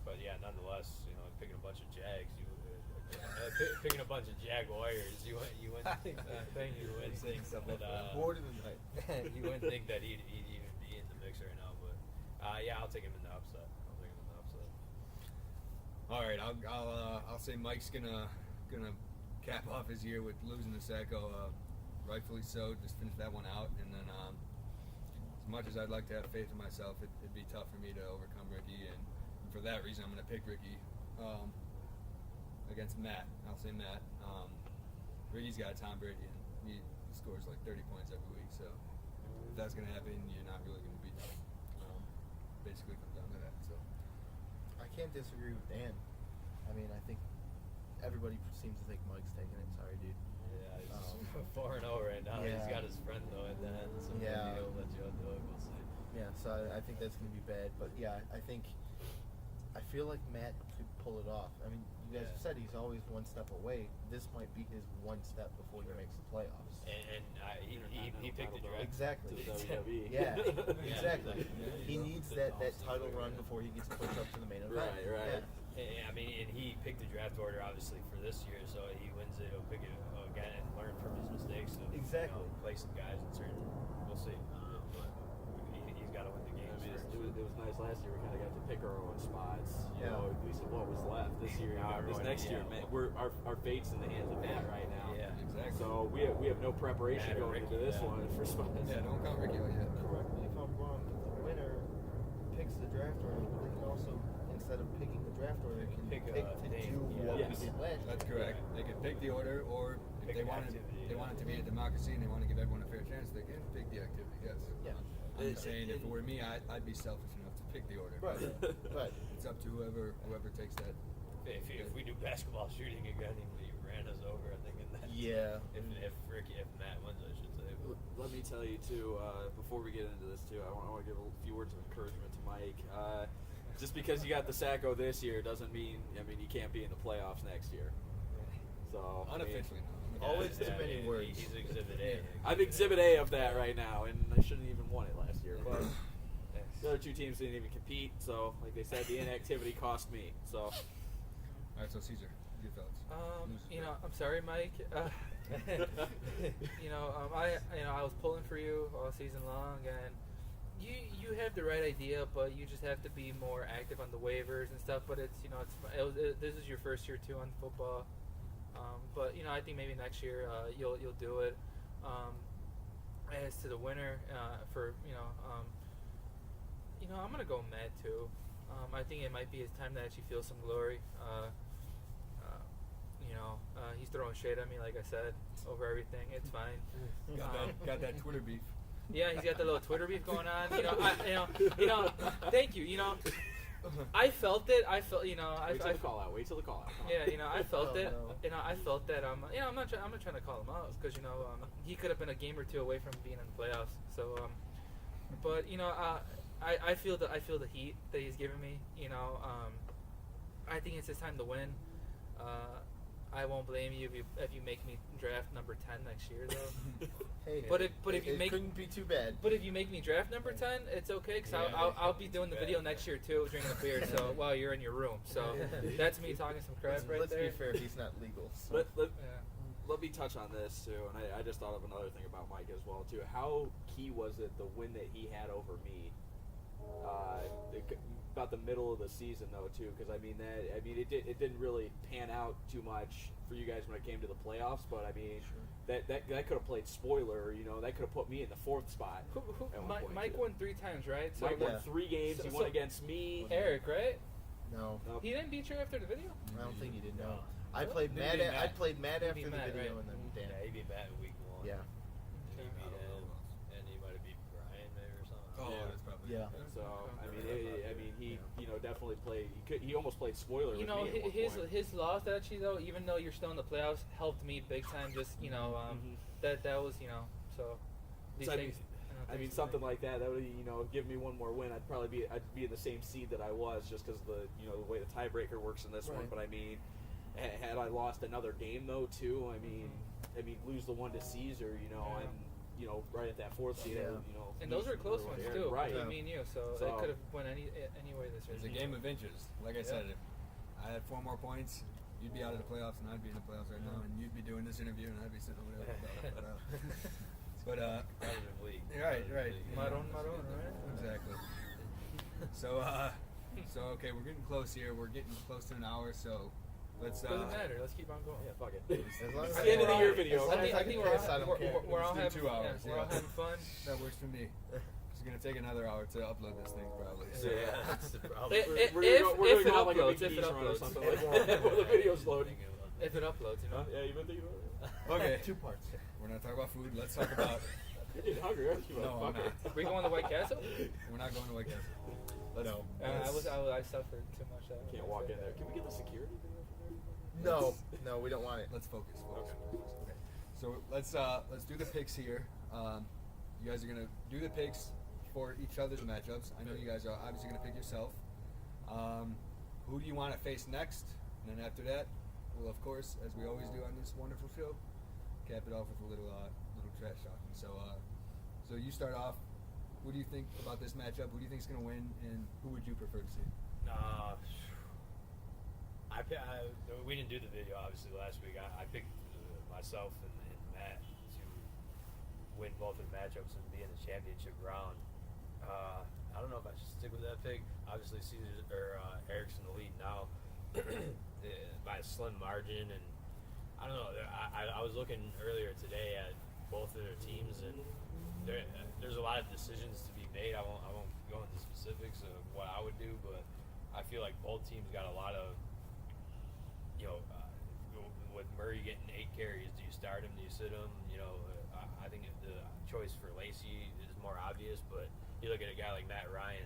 B: But yeah, nonetheless, picking a bunch of Jags, picking a bunch of Jaguars, you wouldn't think
A: Thank you.
B: you wouldn't think
A: Saying something
B: that
E: More than tonight.
B: you wouldn't think that he'd even be Yeah, I'll take him in the upset.
A: All right, I'll say Mike's gonna cap off his year with losing to Sacco, rightfully so. Just finish that one out, and then as much as I'd like to have faith in myself, it'd be tough for me to overcome Ricky, and for that reason, I'm gonna pick Ricky against Matt. I'll say Matt. Ricky's got Tom Brady, and he scores like 30 points every week. So if that's gonna happen, you're not really gonna beat him. Basically, comes down to that. So.
E: I can't disagree with Dan. I mean, I think everybody seems to think Mike's taking it. Sorry, dude.
B: Yeah, he's 4-0 right now.
E: Yeah.
B: He's got his friend though at the end, so
E: Yeah.
B: maybe he'll let you do it. We'll see.
E: Yeah, so I think that's going to be bad. But yeah, I feel like Matt could pull it off. I mean, you guys
B: Yeah.
E: have said he's always one step away. This might be his one step before he makes the playoffs.
B: And he picked the draft.
E: Exactly.
C: To the WWE.
E: Yeah,
B: Yeah,
E: exactly.
B: exactly.
E: He needs that title run before he gets pushed up to the main event.
C: Right.
E: Yeah.
B: I mean, and he picked the draft order obviously for this year, so he wins it. He'll pick it again and learn from his mistakes. Of,
E: Exactly.
B: Play some guys in certain. We'll see. But he's got to win the game.
C: I mean, it was nice last year. We kind of got to pick our own spots. You
E: Yeah.
C: know, at least what was left this year.
B: Now
C: This
B: everyone-
C: next year,
B: yeah.
C: man, our fate's in the hands of Matt right now.
B: Yeah,
A: exactly.
C: So we have no preparation
B: Matt or
C: going
B: Ricky,
C: into this
B: yeah.
C: one for spots.
A: Yeah, don't count Ricky out yet.
E: Correct me if I'm wrong, but the winner picks the draft order, but they can also, instead of picking the draft order, can
B: Pick,
E: pick to
B: name.
E: do
B: Yeah.
E: what
C: Yes.
E: we did last
A: That's
E: year.
A: correct. They could pick the order, or if
B: Pick
A: they
B: the
A: want
B: activity,
A: they
B: yeah.
A: want it to be a democracy and they want to give everyone a fair chance, they can pick the activity. Yes.
E: Yeah.
A: I'm just saying, if it were me, I'd be selfish enough to pick the order.
E: Right. Right.
A: It's up to whoever takes that.
B: If we do basketball shooting again, he ran us over. I think in that.
E: Yeah.
B: If Matt wins, I should say. But
C: Let me tell you too. Before we get into this too, I want to give a few words of encouragement to Mike. Just because you got the Sacco this year doesn't mean you can't be in the playoffs next year. So I mean,
A: Unofficially, no.
E: Always too many words.
B: He's Exhibit A.
C: I'm Exhibit A of that right now, and I shouldn't even won it last year. But the other two teams didn't even compete, so like they said, the inactivity cost me. So
A: All right, so Caesar, your thoughts.
D: I'm sorry, Mike. I was pulling for you all season long, and you have the right idea, but you just have to be more active on the waivers and stuff. But this is your first year too on football, but I think maybe next year you'll do it. As to the winner, I'm gonna go Matt too. I think it might be his time to actually feel some glory. He's throwing shade at me, like I said, over everything. It's fine.
A: Got that Twitter beef.
D: Yeah, he's got the little Twitter beef going on. Thank you. I felt it. I felt,
C: wait till the call out. Wait till the call out.
D: Yeah, I felt
E: Oh,
D: it.
E: no.
D: I felt that. I'm not trying to call him out because he could have been a game or two away from being in the playoffs. So, but I feel the heat that he's giving me. I think it's his time to win. I won't blame you if you make me draft number 10 next year, though.
E: Hey,
D: But if you
E: it
D: make
E: couldn't be too bad.
D: But if you make me draft number 10, it's okay because
B: Yeah,
D: I'll be doing the
B: it's
D: video
B: bad.
D: next year too, drinking a beer. So while you're in your room, so that's me talking some crap right
E: Let's
D: there.
E: be fair, he's not legal. So.
C: Let me touch on this too, and I just thought of another thing about Mike as well too. How key was it the win that he had over me? About the middle of the season though too, because it didn't really pan out too much for you guys when it came to the playoffs. But I mean, that could have played spoiler. That could have put me in the 4th spot. at one point,
D: Mike
C: too.
D: won 3 times, right? So
C: Mike won
E: Yeah.
C: 3 games. He
D: So-
C: won against me.
D: Eric, right?
E: No,
C: Nope.
D: He didn't beat you after the video.
E: I don't think he did. No,
B: No.
E: I played
A: Didn't
E: Matt.
A: beat Matt.
E: I played Matt
D: Didn't
E: after
D: beat
E: the
D: Matt,
E: video,
D: right.
E: and then Dan.
B: Yeah, he beat Matt in week 1.
E: Yeah.
B: And he beat him, and he might have beat Brian maybe or something.
A: Oh,
C: Yeah.
A: that's probably
E: Yeah.
C: So he definitely played. He almost played spoiler. with me at one point.
D: His loss actually though, even though you're still in the playoffs, helped me big time. Just that was so. These
C: So,
D: things.
C: Something like that would give me one more win. I'd be in the same seed that I was just because the way the tiebreaker works in this one.
E: Right.
C: But had I lost another game though too, lose the one to Caesar, I'm right at that 4th seed.
E: Yeah.
D: And those are close ones too.
C: Right.
D: I mean, so
C: So-
D: it could have went any way this year.
A: It's a game of inches. Like I said, if I had 4 more points, you'd be out of the playoffs, and I'd be in the playoffs right now, and you'd be doing this interview, and I'd be sitting over there. But
B: Competitive league.
A: right.
D: Maroon, right?
A: Exactly. So okay, we're getting close here. We're getting close to an hour, so let's.
D: Doesn't matter. Let's keep on going.
C: Yeah, fuck it.
E: As long as
C: It's the end of the year
E: I-
C: video.
E: as long
D: I
E: as
D: think,
E: I
D: I
E: can
D: think
E: piss, I don't care.
D: we're all
A: Let's do
D: having
A: 2 hours,
D: We're all
A: yeah.
D: having fun.
A: That works for me. It's gonna take another hour to upload this thing, probably. So.
B: Yeah, that's the problem.
C: We're
D: If
C: gonna
D: it
C: go like a
D: uploads,
C: big
D: if it
C: geese run or
D: uploads.
C: something like that while the video's loading.
D: If it uploads, you know.
C: Yeah, you've been thinking about it?
A: Okay,
E: 2 parts.
A: we're not talking about food. Let's talk about.
C: You're getting hungry, aren't you,
A: No, I'm
C: motherfucker?
A: not.
D: We going to White Castle?
A: We're not going to White Castle. Let's,
E: No.
D: I suffered too much.
C: Can't walk in there. Can we get the security video from there?
E: No, we don't want it.
A: Let's focus. Okay. So let's do the picks here. You guys are gonna do the picks for each other's matchups. I know you guys are obviously gonna pick yourself. Who do you want to face next? And then after that, we'll of course, as we always do on this wonderful show, cap it off with a little trash talking. So you start off. What do you think about this matchup? Who do you think is gonna win, and who would you prefer to see?
B: We didn't do the video obviously last week. I picked myself and Matt to win both of the matchups and be in the championship round. I don't know if I should stick with that pick. Obviously, Eric's in the lead now by a slim margin, and I don't know. I was looking earlier today at both of their teams, and there's a lot of decisions to be made. I won't go into specifics of what I would do, but I feel like both teams got a lot of, with Murray getting 8 carries, do you start him? Do you sit him? I think the choice for Lacey is more obvious, but you look at a guy like Matt Ryan,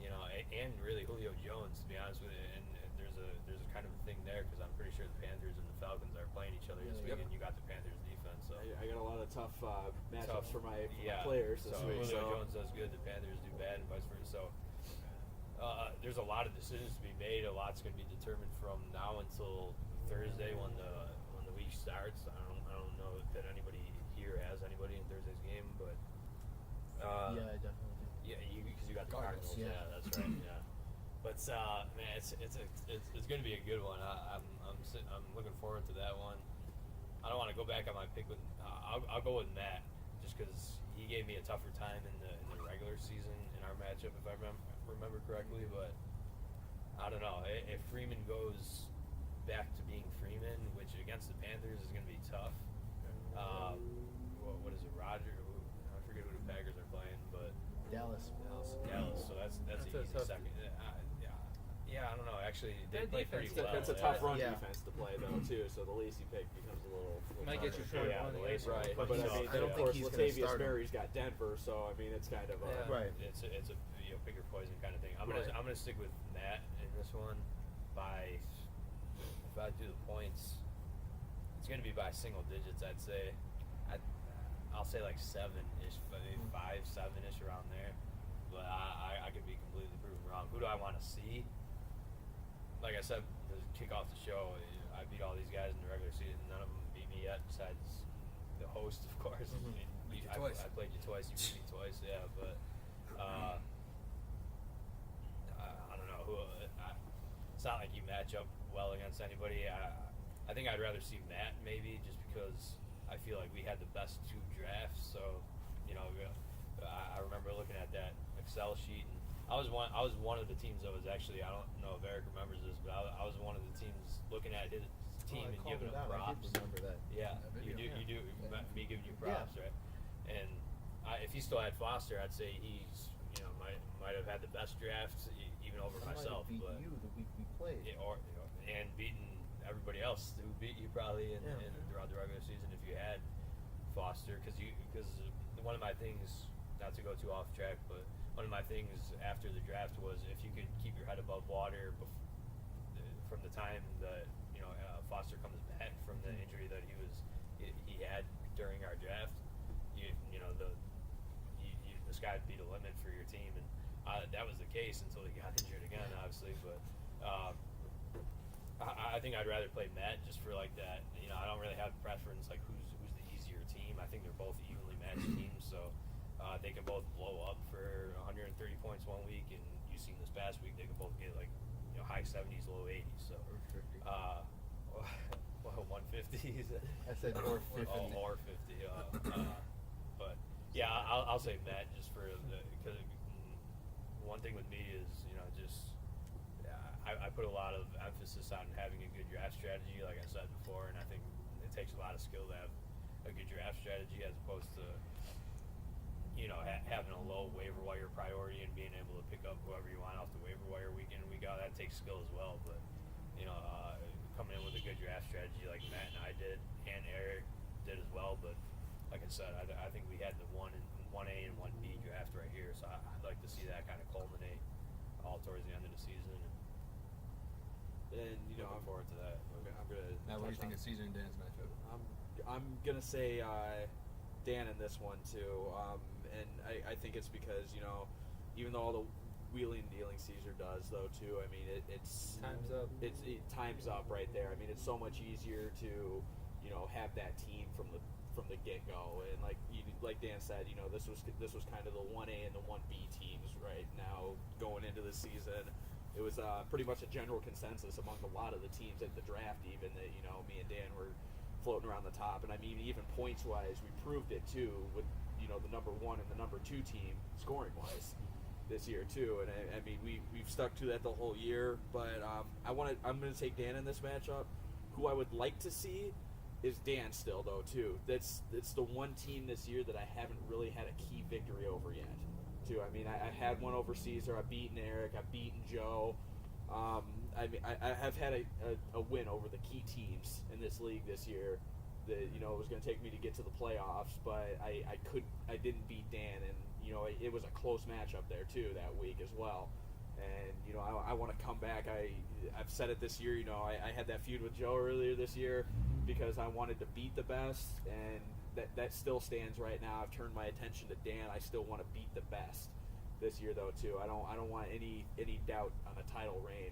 B: and really Julio Jones, to be honest with you, and there's a kind of a thing there because I'm pretty sure the Panthers and the Falcons are playing each other this week,
A: Yep.
B: and you got the Panthers defense. So
C: I got a lot of tough matchups for my
B: yeah,
C: players this
B: so
C: week.
B: Julio
C: So
B: Jones does good, the Panthers do bad, and vice versa. So there's a lot of decisions to be made. A lot's going to be determined from now until Thursday when the week starts. I don't know that anybody here has anybody in Thursday's game, but
E: Yeah, I definitely do.
B: yeah, because you got the
A: Cardinals,
B: Cardinals. Yeah, that's right. Yeah, but man, it's going to be a good one. I'm looking forward to that one. I don't want to go back on my pick with. I'll go with Matt just because he gave me a tougher time in the regular season in our matchup, if I remember correctly. But I don't know if Freeman goes back to being Freeman, which against the Panthers is going to be tough. What is it, Roger? I forget who the Packers are playing, but
E: Dallas.
B: Dallas. So that's
D: That's
B: an
D: a
B: easy
D: tough
B: second. Yeah, I don't know. Actually, they
D: Their
B: play
D: defense,
B: pretty well.
C: that's a tough run
E: Yeah.
C: defense to play though too. So the Lacey pick becomes a little
D: Might get you
C: tougher.
D: short
B: Yeah,
D: one,
B: the
D: yeah.
B: Lacey
C: Right,
B: one,
C: but I mean,
B: so,
C: then of
E: think
C: course
E: he's gonna
C: Latavius
E: start him.
C: Murray's got Denver, so I mean it's kind of a
D: Yeah.
E: Right.
B: It's a pick your poison kind of thing. I'm
C: Right.
B: gonna stick with Matt in this one. If I do the points, it's gonna be by single digits. I'd say. I'll say like 7-ish, maybe 5, 7-ish around there. But I could be completely proven wrong. Who do I want to see? Like I said, to kick off the show, I beat all these guys in the regular season. None of them beat me yet, besides the host, of course.
E: Mhm.
A: Beat you twice.
B: I played you twice. You beat me twice. Yeah, but I don't know who. It's not like you match up well against anybody. I think I'd rather see Matt maybe, just because I feel like we had the best 2 drafts. So, I remember looking at that Excel sheet, and I was one of the teams that was actually, I don't know if Eric remembers this, but I was one of the teams looking at his team and giving him
E: I
B: props.
E: did remember that.
B: Yeah,
A: That
B: you
A: video.
B: do.
E: Yeah.
B: Me giving you
E: Yeah.
B: props, right? And if he still had Foster, I'd say he's might have had the best drafts even over
E: I might have
B: myself.
E: beat
B: But
E: you the week we played.
B: and beaten everybody else who beat you probably in
E: Yeah.
B: throughout the regular season if you had Foster, because one of my things, not to go too off track, but one of my things after the draft was if you could keep your head above water from the time that Foster comes back from the injury that he had during our draft, the sky would be the limit for your team, and that was the case until he got injured again, obviously. But I think I'd rather play Matt just for like that. I don't really have a preference like who's the easier team. I think they're both evenly matched teams, so they can both blow up for 130 points one week, and you've seen this past week they can both get like high 70s, low 80s. So 150 is it?
E: I said or 50.
B: Or 50. But yeah, I'll say Matt just for because one thing with me is, just I put a lot of emphasis on having a good draft strategy, like I said before, and I think it takes a lot of skill to have a good draft strategy as opposed to, having a low waiver wire priority and being able to pick up whoever you want off the waiver wire week in and week out. That takes skill as well, but coming in with a good draft strategy like Matt and I did, and Eric did as well. But like I said, I think we had the 1A and 1B draft right here, so I'd like to see that kind of culminate all towards the end of the season.
C: And
B: Looking forward to that.
C: I'm gonna.
A: Now, what do you
C: touch
A: think
C: on-
A: of Caesar and Dan's matchup?
C: I'm gonna say Dan in this one too, and I think it's because even though all the wheeling and dealing Caesar does though too, I mean it's
D: Time's up.
C: It time's up right there. I mean it's so much easier to have that team from the get go, and like Dan said, this was kind of the 1A and the 1B teams right now going into the season. It was pretty much a general consensus among a lot of the teams at the draft, even that me and Dan were floating around the top, and I mean even points wise, we proved it too with the number 1 and the number 2 team scoring wise this year too, and I mean we've stuck to that the whole year. But I'm going to take Dan in this matchup. Who I would like to see is Dan still though too. It's the one team this year that I haven't really had a key victory over yet. Too. I mean, I had one over Caesar. I've beaten Eric. I've beaten Joe. I mean, I have had a win over the key teams in this league this year. That it was going to take me to get to the playoffs, but I didn't beat Dan, and it was a close matchup there too that week as well. And I want to come back. I've said it this year. I had that feud with Joe earlier this year because I wanted to beat the best, and that still stands right now. I've turned my attention to Dan. I still want to beat the best this year though too. I don't want any doubt on a title reign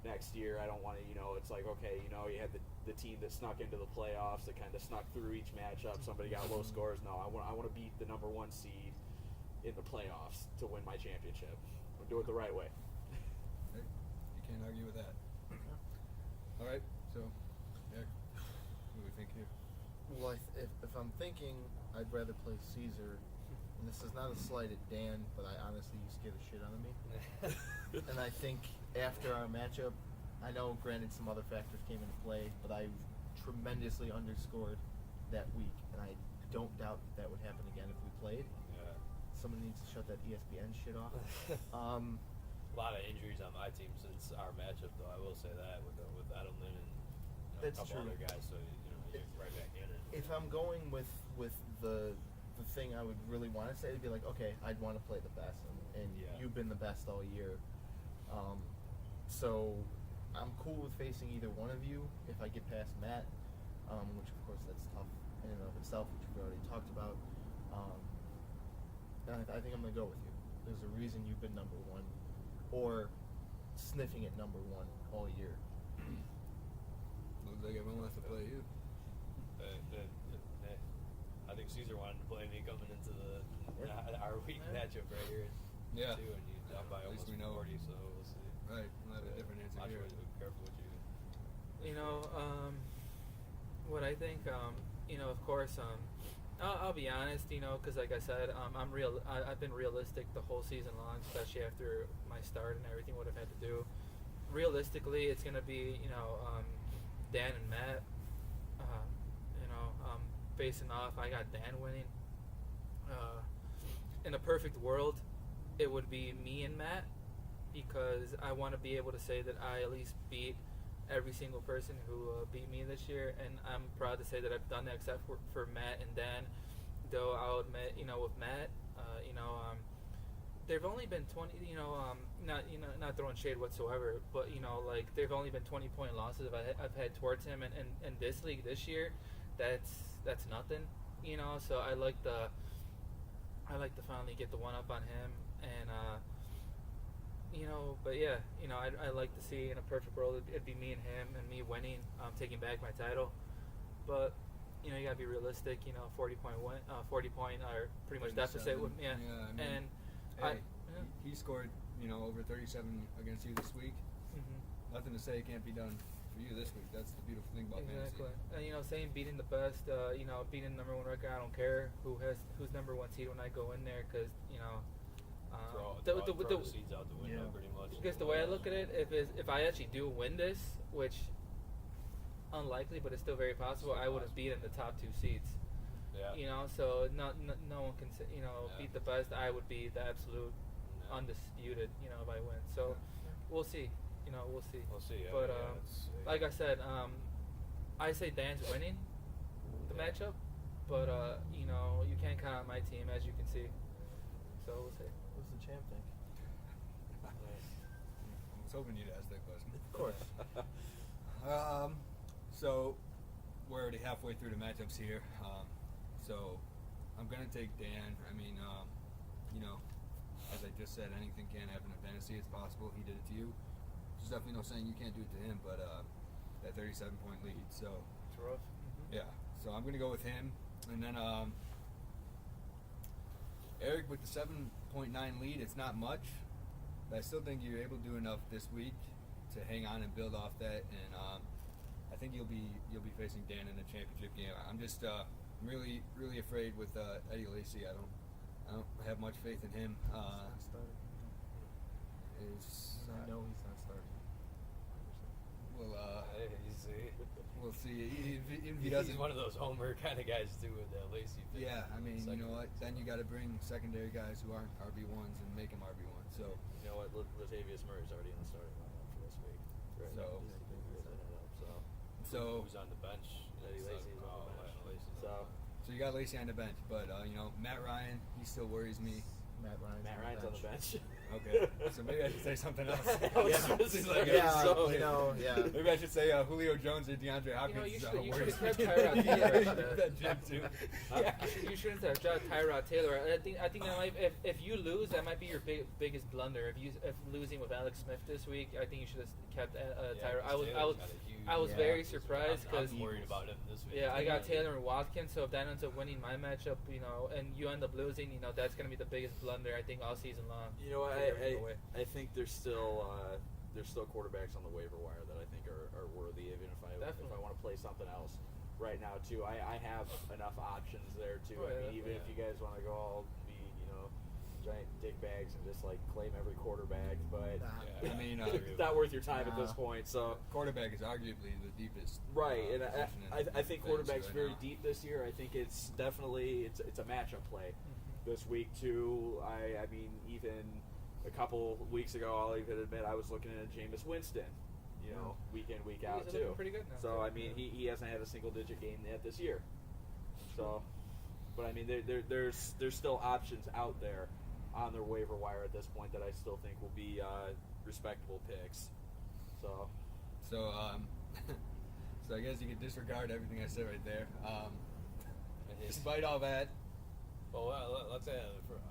C: next year. I don't want to it's like, okay, you had the team that snuck into the playoffs, that kind of snuck through each matchup. Somebody got low scores. No, I want to beat the number 1 seed in the playoffs to win my championship. I'll do it the right way.
A: Hey, you can't argue with that. All right, so Eric, what do we think here?
E: Well, if I'm thinking, I'd rather play Caesar. And this is not a slight at Dan, but I honestly, you scare the shit out of me. And I think after our matchup, I know, granted, some other factors came into play, but I tremendously underscored that week, and I don't doubt that would happen again if we played.
B: Yeah.
E: Someone needs to shut that ESPN shit off.
B: A lot of injuries on my team since our matchup, though. I will say that with Edelman and a
E: That's
B: couple
E: true.
B: other guys, so you're right back in it.
E: If I'm going with the thing I would really want to say, it'd be like, okay, I'd want to play the best, and
B: Yeah.
E: you've been the best all year. So I'm cool with facing either one of you if I get past Matt, which of course that's tough in and of itself, which we've already talked about. And I think I'm going to go with you. There's a reason you've been number 1, or sniffing at number 1 all year.
A: Looks like everyone wants to play you.
B: I think Caesar wanted to play me coming into our week matchup right here.
A: Yeah.
B: Too, and you down by
A: At least
B: almost
A: we know.
B: 40, so we'll see.
A: Right, we'll have a different answer
B: Not
A: here.
B: sure. Be careful what you.
D: What I think, of course, I'll be honest, because like I said, I've been realistic the whole season long, especially after my start and everything what I've had to do. Realistically, it's gonna be, Dan and Matt. Facing off, I got Dan winning. In a perfect world, it would be me and Matt, because I want to be able to say that I at least beat every single person who beat me this year, and I'm proud to say that I've done that except for Matt and Dan. Though I'll admit, with Matt, there've only been 20, not throwing shade whatsoever, but there've only been 20-point losses I've had towards him, and in this league this year, that's nothing, So I like to finally get the one up on him, and but yeah, I'd like to see in a perfect world it'd be me and him and me winning, taking back my title, but you gotta be realistic. 40 point or pretty much deficit with
A: Yeah, I mean,
D: and
A: hey, he scored over 37 against you this week.
D: Mhm.
A: Nothing to say it can't be done for you this week. That's the beautiful thing about
D: Exactly.
A: fantasy.
D: And saying beating the best, beating the number 1 record, I don't care who's number 1 seed when I go in there, because
B: Throw the seeds out the window,
E: Yeah.
B: pretty much.
D: Because the way I look at it, if I actually do win this, which unlikely, but it's still very possible, I would have beaten the top 2 seeds.
B: Yeah.
D: You know, so no one can say,
B: Yeah.
D: beat the best. I would be the absolute
B: Yeah.
D: undisputed, if I win. So we'll see. We'll see.
B: We'll see. Yeah,
D: But
B: yeah, it's,
D: like I said, I say Dan's winning the
B: Yeah.
D: matchup, but you can't count on my team, as you can see. So we'll see.
E: What does the champ think?
A: I was hoping you'd ask that question.
E: Of course.
A: So we're already halfway through the matchups here. So I'm gonna take Dan. I mean, as I just said, anything can happen in fantasy. It's possible. He did it to you. There's definitely no saying you can't do it to him. But that 37-point lead. So
C: It's rough.
A: yeah. So I'm gonna go with him, and then Eric with the 7.9 lead. It's not much, but I still think you're able to do enough this week to hang on and build off that. And I think you'll be facing Dan in the championship game. I'm just really afraid with Eddie Lacy. I don't have much faith in him.
E: Not starting. I know he's not starting.
B: Hey, you see.
A: We'll see. If he
B: He's
A: doesn't,
B: one of those homer kind of guys too with that Lacey thing.
A: yeah. I mean, you
B: Second
A: know what?
B: week,
A: Then
B: so.
A: you got to bring secondary guys who aren't RB1s and make them RB1s. So.
F: You know what? Latavius Murray's already in the starting lineup for this week. Right
A: So-
F: now. He's in it up,
A: So
B: Who's on the bench?
F: Eddie
B: It's
F: Lacy's on the
B: oh,
F: bench.
B: yeah, Lacy's
F: So,
B: on the bench.
A: So you got Lacy on the bench, but Matt Ryan, he still worries me.
E: Matt Ryan's
F: Matt Ryan's on the bench.
A: Okay, so maybe I should say something else.
F: It's like,
E: Yeah,
F: so-
E: yeah.
A: Maybe I should say Julio Jones or DeAndre Hopkins.
D: you
A: is,
D: should
A: worries
D: have
A: me.
D: Tyrod Taylor.
A: That Jim too. Yeah.
D: You shouldn't have dropped Tyrod Taylor. I think that might if you lose, that might be your biggest blunder. If losing with Alex Smith this week, I think you should have kept Tyrod. I was
E: Yeah.
D: very surprised because
B: I'm worried about him this week.
D: I got Taylor and Watkins. So if that ends up winning my matchup, and you end up losing, that's gonna be the biggest blunder I think all season long.
F: You know what?
D: Take everything away.
F: I think there's still quarterbacks on the waiver wire that I think are worthy, even if I want to play something else right now too. I have enough options there too.
D: Oh, yeah,
F: I mean, even if you guys want to go all be giant dick bags and just like claim every quarterback, but
A: I mean,
F: it's not worth your time at this
E: Nah.
F: point. So
A: quarterback is arguably the deepest.
F: right, and
A: position in
F: I think
A: fantasy
F: quarterback's
A: right
F: very
A: now.
F: deep this year. I think it's definitely it's a matchup play this week too. I mean, even a couple weeks ago, I'll even admit I was looking at Jameis Winston, week in, week out
D: He's
F: too.
D: looking pretty good now.
F: So I mean, he hasn't had a single digit game yet this year. So, but I mean, there's still options out there on their waiver wire at this point that I still think will be respectable picks. So,
A: So so I guess you could disregard everything I said right there. Despite all that,
B: Well, let's say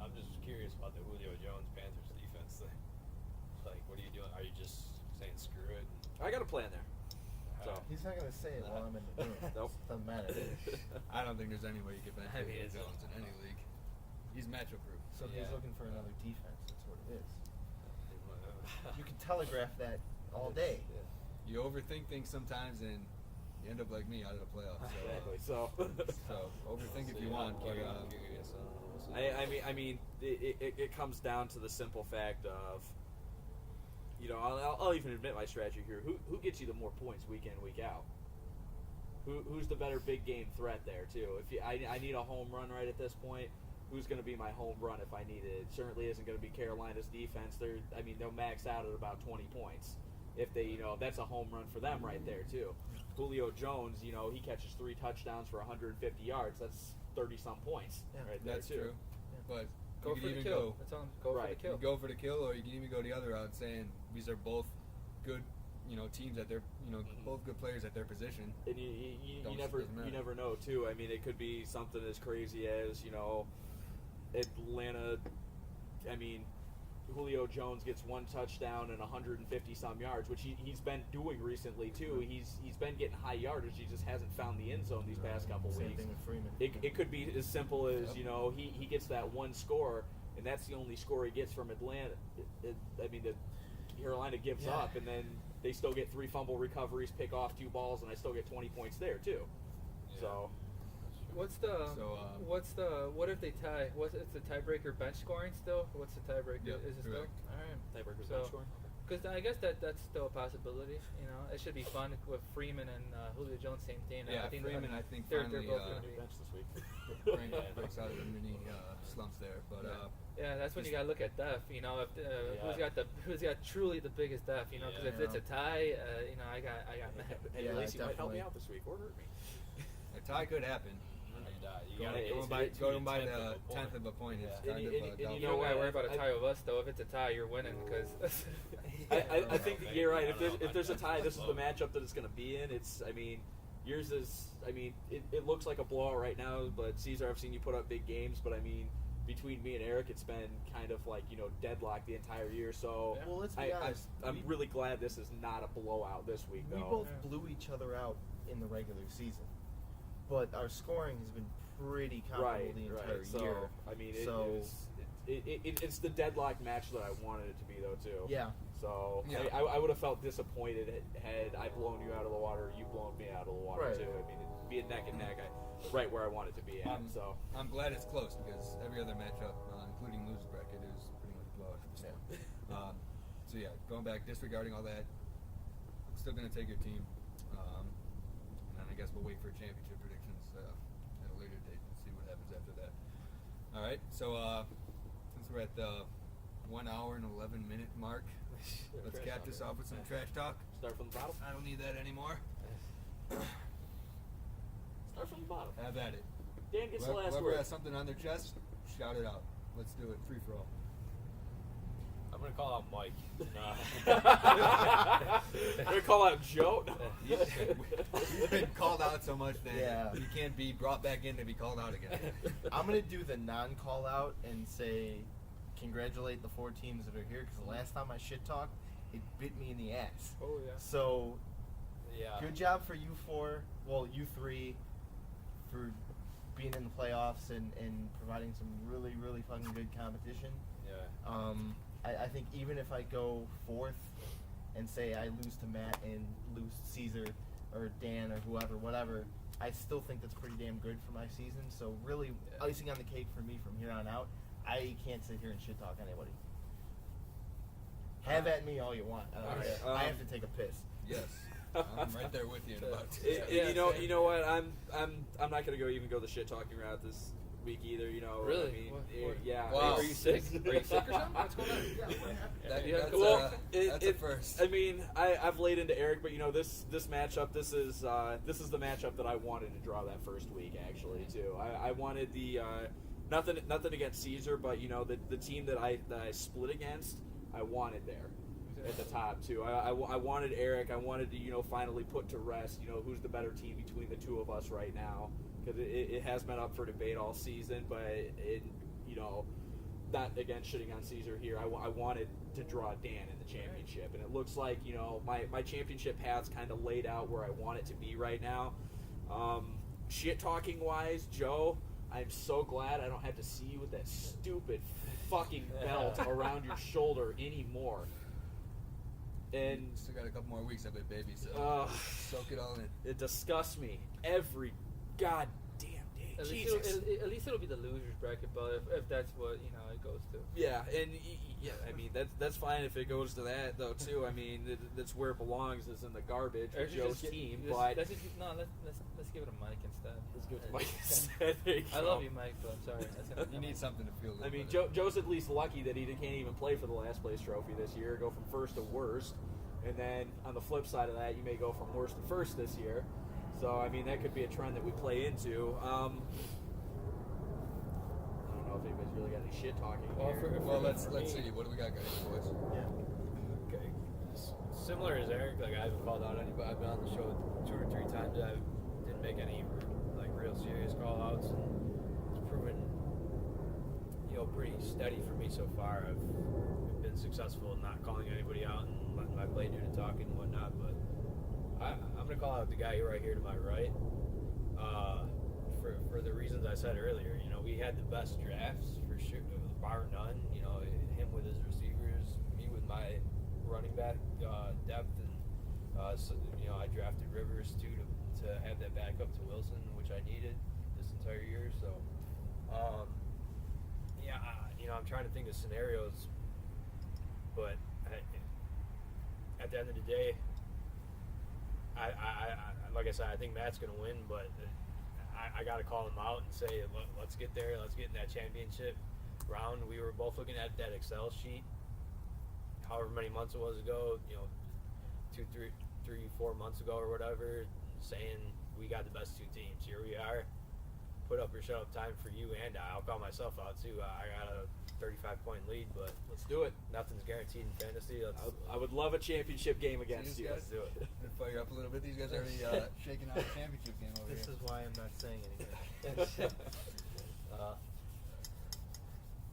B: I'm just curious about the Julio Jones Panthers defense thing. Like, what are you doing? Are you just saying screw it?
F: I got a plan there. So.
E: He's not gonna say it while I'm in the room.
F: Nope.
E: Doesn't matter.
A: I don't think there's any way you could bench
B: I mean,
A: Julio
B: it's-
A: Jones in any league. He's matchup proof.
E: So he's
B: Yeah.
E: looking for another defense. That's what it is. You can telegraph that all day.
A: You overthink things sometimes, and you end up like me out of the playoffs.
F: Exactly. So.
A: So overthink if you want, but
F: I mean, it comes down to the simple fact of, I'll even admit my strategy here. Who gets you the more points week in, week out? Who's the better big game threat there too? I need a home run right at this point. Who's going to be my home run if I need it? It certainly isn't going to be Carolina's defense. They'll max out at about 20 points. If they, that's a home run for them right there too. Julio Jones, he catches 3 touchdowns for 150 yards. That's 30-some points right there
A: that's
F: too.
A: true. But
D: Go
A: you
D: for
A: can
D: the
A: even
D: kill.
A: go.
D: That's all. Go
F: Right.
D: for the kill.
A: You go for the kill, or you can even go the other route, saying these are both good, teams at their, both good players at their position.
F: And you
A: Doesn't matter.
F: never know too. I mean, it could be something as crazy as Atlanta. I mean, Julio Jones gets 1 touchdown and 150 some yards, which he's been doing recently too. He's been getting high yardage. He just hasn't found the end zone these past couple
E: Same
F: weeks.
E: thing with Freeman.
F: It could be as simple as
A: Yep.
F: he gets that 1 score, and that's the only score he gets from Atlanta. The Carolina gives
E: Yeah.
F: up, and then they still get 3 fumble recoveries, pick off 2 balls, and I still get 20 points there too. So
D: What's the
A: So,
D: what if they tie? What's it's the tiebreaker bench scoring still? What's the tiebreaker?
A: Yep,
D: Is it still?
A: correct.
D: All right.
C: Tiebreaker's
D: So-
C: bench scoring.
D: Because I guess that's still a possibility. You know, it should be fun with Freeman and Julio Jones, same team.
A: Yeah,
D: I think
A: Freeman, I think
D: they're
A: finally
D: both going to be.
C: Bench this week.
A: breaks out of the mini slumps there. But
D: Yeah, that's when you gotta look at depth. You know, if
C: Yeah.
D: who's got truly the biggest depth. You know, because if it's a tie, you know, I got Matt.
C: Hey,
E: Yeah,
C: at least you might help me
E: definitely.
C: out this week or hurt me.
A: a tie could happen.
B: You
A: Going,
B: gotta
A: going
B: it's
A: by,
B: to
A: going by
B: tenth
A: the
B: of a point.
A: tenth of a point is
B: Yeah.
A: kind
C: And
A: of
C: you- and
A: doubtful.
D: You
C: know
D: don't gotta
C: what?
D: worry about a
C: I-
D: tie with us though. If it's a tie, you're winning because.
C: I think that you're right. If there's a tie, this is the
B: Vote.
C: matchup that it's going to be in. It's, I mean, yours is, I mean, it looks like a blowout right now, but Caesar, I've seen you put up big games, but I mean, between me and Eric, it's been kind of like, you know, deadlocked the entire year. So
E: Well, let's be honest.
C: I'm really glad this is not a blowout this week,
E: We
C: though.
E: both
D: Yeah.
E: blew each other out in the regular season, but our scoring has been pretty comparable
C: right,
E: the entire
C: right. So,
E: year.
C: I mean,
E: So-
C: it's the deadlock match that I wanted it to be, though, too.
E: Yeah,
C: So
A: Yeah.
C: I would have felt disappointed had I blown you out of the water, or you blown me out of the water
E: Right.
C: too. I mean, it'd be a neck and neck, right where I want it to be at. So
A: I'm glad it's close because every other matchup, including losers bracket, is pretty much a blowout at this point. So yeah, going back, disregarding all that, I'm still going to take your team, and then I guess we'll wait for championship predictions at a later date and see what happens after that. All right, so since we're at the 1 hour and 11-minute mark, let's
C: Trash
A: cap
C: talk.
A: this off with some trash talk.
C: start from the bottom.
A: I don't need that anymore.
C: Start from the bottom.
A: Have at it.
C: Dan gets the last
A: Whoever
C: word.
A: has something on their chest, shout it out. Let's do it. Free for all.
B: I'm gonna call out Mike.
C: They're gonna call out Joe.
A: You've been called out so much that
E: Yeah.
A: you can't be brought back in to be called out again.
E: I'm gonna do the non-call out and say, congratulate the 4 teams that are here because the last time I shit talked, it bit me in the ass.
D: Oh yeah.
E: So
B: Yeah.
E: good job for you 4, well you 3, for being in the playoffs and providing some really, really fucking good competition.
B: Yeah.
E: I think even if I go 4th and say I lose to Matt and lose to Caesar or Dan or whoever, whatever, I still think that's pretty damn good for my season. So really,
B: Yeah.
E: icing on the cake for me from here on out. I can't sit here and shit talk anybody. Have at me all you want. I don't
A: Alright,
E: care. I have to take a piss.
A: Yes, I'm right there with you in about 2
C: It-
A: seconds.
D: Yeah,
C: you know what? I'm not gonna even go the shit talking route this week either. You know,
D: Really?
C: I mean,
D: What-
C: yeah.
A: Wow.
D: Are you sick? Are you sick or something? What's going on?
A: That-
D: Yeah,
A: that's,
C: Well,
A: that's a first.
C: I mean, I've laid into Eric, but you know, this matchup, this is the matchup that I wanted to draw that first week actually too. I wanted the nothing against Caesar, but you know, the team that I split against, I wanted there at the top too. I wanted Eric. I wanted to, you know, finally put to rest, you know, who's the better team between the two of us right now, because it has been up for debate all season, but you know, not again shitting on Caesar here. I wanted to draw Dan in the championship, and it looks like, you know, my championship path's kind of laid out where I want it to be right now. Shit talking wise, Joe, I'm so glad I don't have to see you with that stupid fucking belt around your shoulder anymore. And
A: Still got a couple more weeks of it, baby. So soak it all in.
C: it disgusts me every goddamn day.
D: At least,
C: Jesus.
D: at least it'll be the losers bracket, but if that's what you know it goes to.
C: Yeah, and yeah, I mean that's fine if it goes to that though too. I mean that's where it belongs, is in the garbage
D: Or
C: with
D: you
C: Joe's
D: just get-
C: team.
D: just-
C: But
D: let's just, no, let's give it a Mike instead.
C: let's give it to Mike instead. There you
D: I
C: go.
D: love you, Mike, but I'm sorry. That's gonna
A: You need something to feel. a
C: I
A: little
C: mean,
A: better.
C: Joe's at least lucky that he can't even play for the last place trophy this year. Go from first to worst, and then on the flip side of that, you may go from worst to first this year. So I mean, that could be a trend that we play into. I don't know if anybody's really got any shit talking
D: Well,
C: here.
A: Well, let's
B: for me-
A: see. What do we got, guys? Boys?
B: Okay. Similar as Eric, like I haven't called out anybody. I've been on the show 2 or 3 times. I didn't make any like real serious call outs, and it's proven, you know, pretty steady for me so far. I've been successful in not calling anybody out and letting my blade do the talking and whatnot. But I'm gonna call out the guy right here to my right. For the reasons I said earlier, you know, we had the best drafts for sure, bar none. You know, him with his receivers, me with my running back depth, and so, you know, I drafted Rivers too to have that backup to Wilson, which I needed this entire year. So, yeah, I'm trying to think of scenarios, but at the end of the day, I like I said, I think Matt's going to win, but I got to call him out and say, let's get there. Let's get in that championship round. We were both looking at that Excel sheet, however many months it was ago, 2, 3, 4 months ago or whatever, saying we got the best two teams. Here we are. Put up or shut up time for you and I'll call myself out too. I got a 35-point lead, but
C: Let's do it.
B: nothing's guaranteed in fantasy.
C: I would love a championship game against
A: See
C: you.
A: these guys?
B: Let's do it.
A: To fire up a little bit. These guys are already shaking out a championship game over
E: This
A: here.
E: is why I'm not saying anything.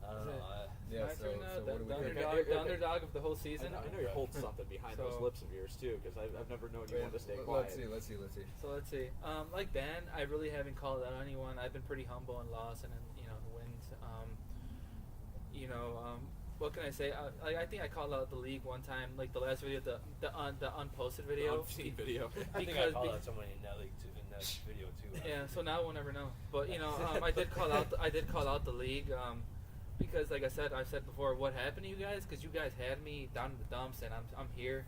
B: I don't know.
A: Yeah,
D: My
A: so
D: turn now.
A: what do we think?
D: The underdog of the whole season.
C: I know you're holding something behind those
D: So-
C: lips of yours too, because I've never known you
A: Wait,
C: want to stay
A: let's
C: quiet.
A: see.
D: So let's see. Like Dan, I really haven't called out anyone. I've been pretty humble in loss and in wins. What can I say? I think I called out the league one time, like the last video, the unposted video.
C: Unseen video.
B: I think I called out somebody in that league too, in that video too.
D: Yeah, so now we'll never know. But I did call out the league because, like I've said before, what happened to you guys? Because you guys had me down in the dumps, and I'm here.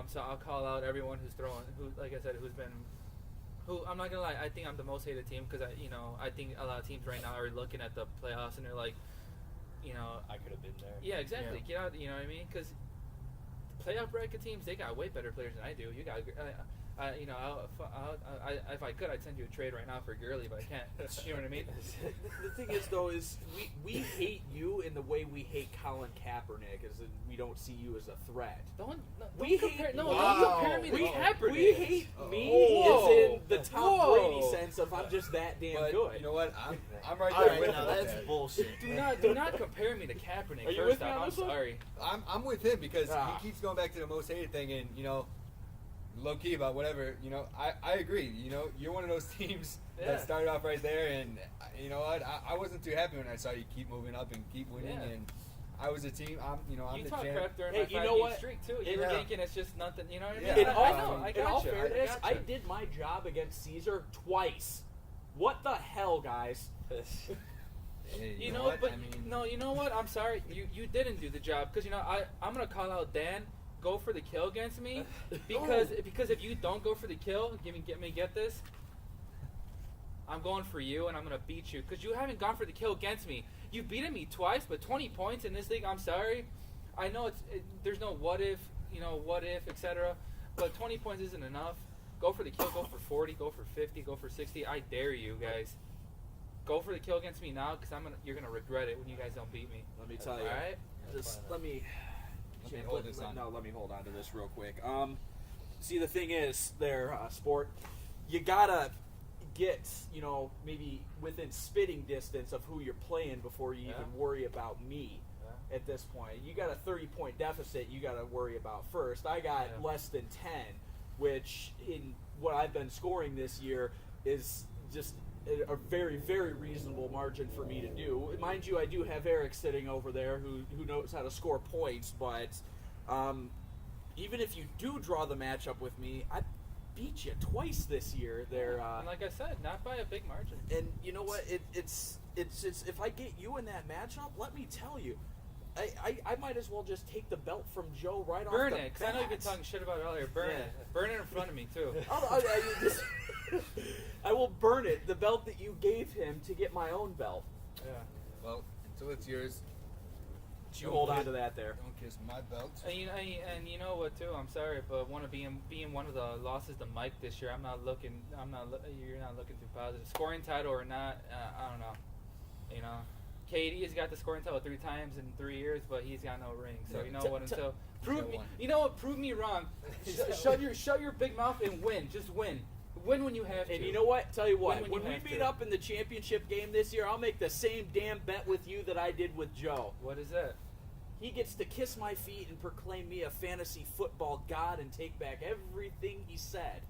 D: So I'll call out everyone who's I'm not gonna lie, I think I'm the most hated team because I think a lot of teams right now are looking at the playoffs and they're like,
B: I could have been there.
D: yeah, exactly. Get out, you know what I mean? Because playoff bracket teams, they got way better players than I do. You got, if I could, I'd send you a trade right now for Gurley, but I can't. You know what I mean?
C: The thing is, though, is we hate you in the way we hate Colin Kaepernick, is that we don't see you as a threat.
D: Don't
C: We
D: compare.
C: hate-
D: No,
E: Wow.
D: don't compare me to Kaepernick.
C: We hate me
D: Whoa.
C: as in the Tom
D: Whoa.
C: Brady sense of I'm just that damn
A: But
C: good.
A: you know what? I'm right
E: All
A: there
E: right,
A: with
E: now
A: him.
E: that's
A: with that.
E: bullshit.
D: Do not compare me to Kaepernick.
C: Are you
D: First
C: with me
D: off,
C: on
D: I'm
C: this one?
D: sorry.
A: I'm with him because
C: Ah.
A: he keeps going back to the most hated thing, and low key about whatever. I agree. You're one of those teams
D: Yeah.
A: that started off right there, and you know what? I wasn't too happy when I saw you keep moving up and keep winning,
D: Yeah.
A: and I was a team. I'm
D: You
A: the
D: talk
A: champ.
D: crap during
C: Hey,
D: my
C: you know
D: 5-game
C: what?
D: streak too.
C: In-
D: You were
A: Yeah.
D: thinking it's just nothing. You know what I mean?
A: Yeah.
C: In
A: I
C: all,
A: know,
D: I
C: in all
D: gotcha.
C: fairness,
D: gotcha.
C: I did my job against Caesar twice. What the hell, guys?
A: Hey,
D: You
A: know
D: know,
A: what?
D: but
A: I mean,
D: no, you know what? I'm sorry. You didn't do the job because I'm gonna call out Dan. Go for the kill against me because if you don't go for the kill, get this. I'm going for you and I'm gonna beat you because you haven't gone for the kill against me. You've beaten me twice, but 20 points in this league. I'm sorry. I know there's no what if, etc. But 20 points isn't enough. Go for the kill. Go for 40. Go for 50. Go for 60. I dare you guys. Go for the kill against me now because you're gonna regret it when you guys don't beat me.
C: Let me tell
D: All
C: you.
D: right.
C: Just let me
A: hold this on.
C: No, let me hold on to this real quick. See, the thing is, there, sport, you gotta get maybe within spitting distance of who you're playing before you
D: Yeah.
C: even worry about me.
D: Yeah.
C: At this point, you got a 30-point deficit. You got to worry about first. I got
D: Yeah.
C: less than 10, which in what I've been scoring this year is just a very, very reasonable margin for me to do. Mind you, I do have Eric sitting over there who knows how to score points, but even if you do draw the matchup with me, I beat you twice this year. There,
D: And like I said, not by a big margin.
C: and you know what? It's if I get you in that matchup, let me tell you, I might as well just take the belt from Joe right
D: Burn
C: off the
D: it, because I know you've been
C: bat.
D: talking shit about it earlier. Burn
C: Yeah.
D: it. Burn it in front of me, too.
C: I will burn it. The belt that you gave him to get my own belt.
D: Yeah.
A: well, until it's yours,
C: You hold on to that there.
A: don't kiss my belt.
D: And you know what, too? I'm sorry, but being one of the losses to Mike this year, you're not looking too positive. Scoring title or not, I don't know. KD has got the scoring title 3 times in 3 years, but he's got no ring. So you know what? Prove me wrong. Shut your big mouth and win. Just win. Win when you have to.
C: And you know what? Tell you what.
D: When
C: When
D: you
C: we
D: have
C: meet
D: to.
C: up in the championship game this year, I'll make the same damn bet with you that I did with Joe.
D: What is that?
C: He gets to kiss my feet and proclaim me a fantasy football god and take back everything he said.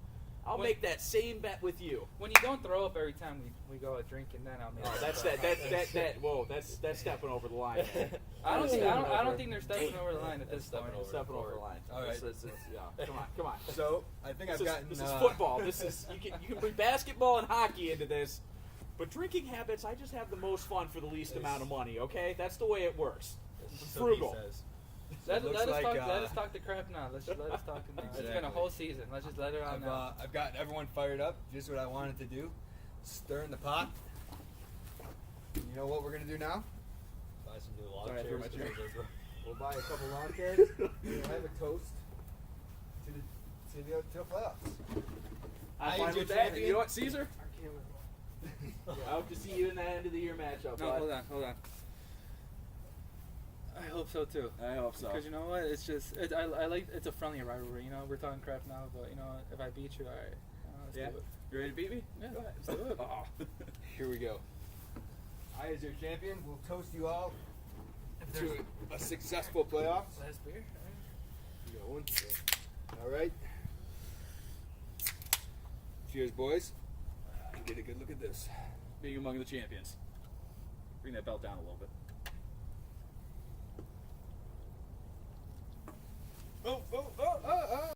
C: I'll
D: When-
C: make that same bet with you.
D: When you don't throw up every time we go out drinking, then I'll make.
C: Oh,
D: it.
C: that's that. Whoa, that's stepping over the line. Man.
D: I don't think they're stepping over the line at this point.
C: Stepping over the line.
A: All right.
C: Yeah. Come on.
A: So I think I've gotten.
C: This is football. You can bring basketball and hockey into this.
F: But drinking habits, I just have the most fun for the least amount of money. Okay, that's the way it works.
E: So
F: Frugal.
E: he says.
A: It looks
D: Let us
A: like,
D: talk the crap now. Let us talk now. It's been a
A: Exactly.
D: whole season. Let's just let it on now.
A: I've got everyone fired up. Just what I wanted to do. Stir in the pot. You know what we're gonna do now?
B: Buy some new lawn
C: Sorry, I threw
B: chairs.
C: my chair.
A: We'll buy a couple lawn chairs. We'll have a toast to the playoffs.
F: I'm
A: I
F: fine
A: am your
F: with that.
A: champion.
F: You know what, Caesar? I hope to see you in that end of the year matchup.
D: No,
F: bud.
D: hold on. I hope so too.
F: I hope so.
D: Because you know what? It's just I like it's a friendly rivalry. You know, we're talking crap now, but you know, if I beat you, all right. Let's
F: Yeah.
D: do it.
F: You ready to beat me?
D: Yeah,
F: Go ahead.
D: let's do it.
F: Oh.
A: Here we go. I, as your champion, will toast you all to a successful playoffs.
D: Last beer.
A: You got one. All right. Cheers, boys. And get a good look at this.
F: Being among the champions. Bring that belt down a little bit.
A: Oh, oh, oh, oh, oh.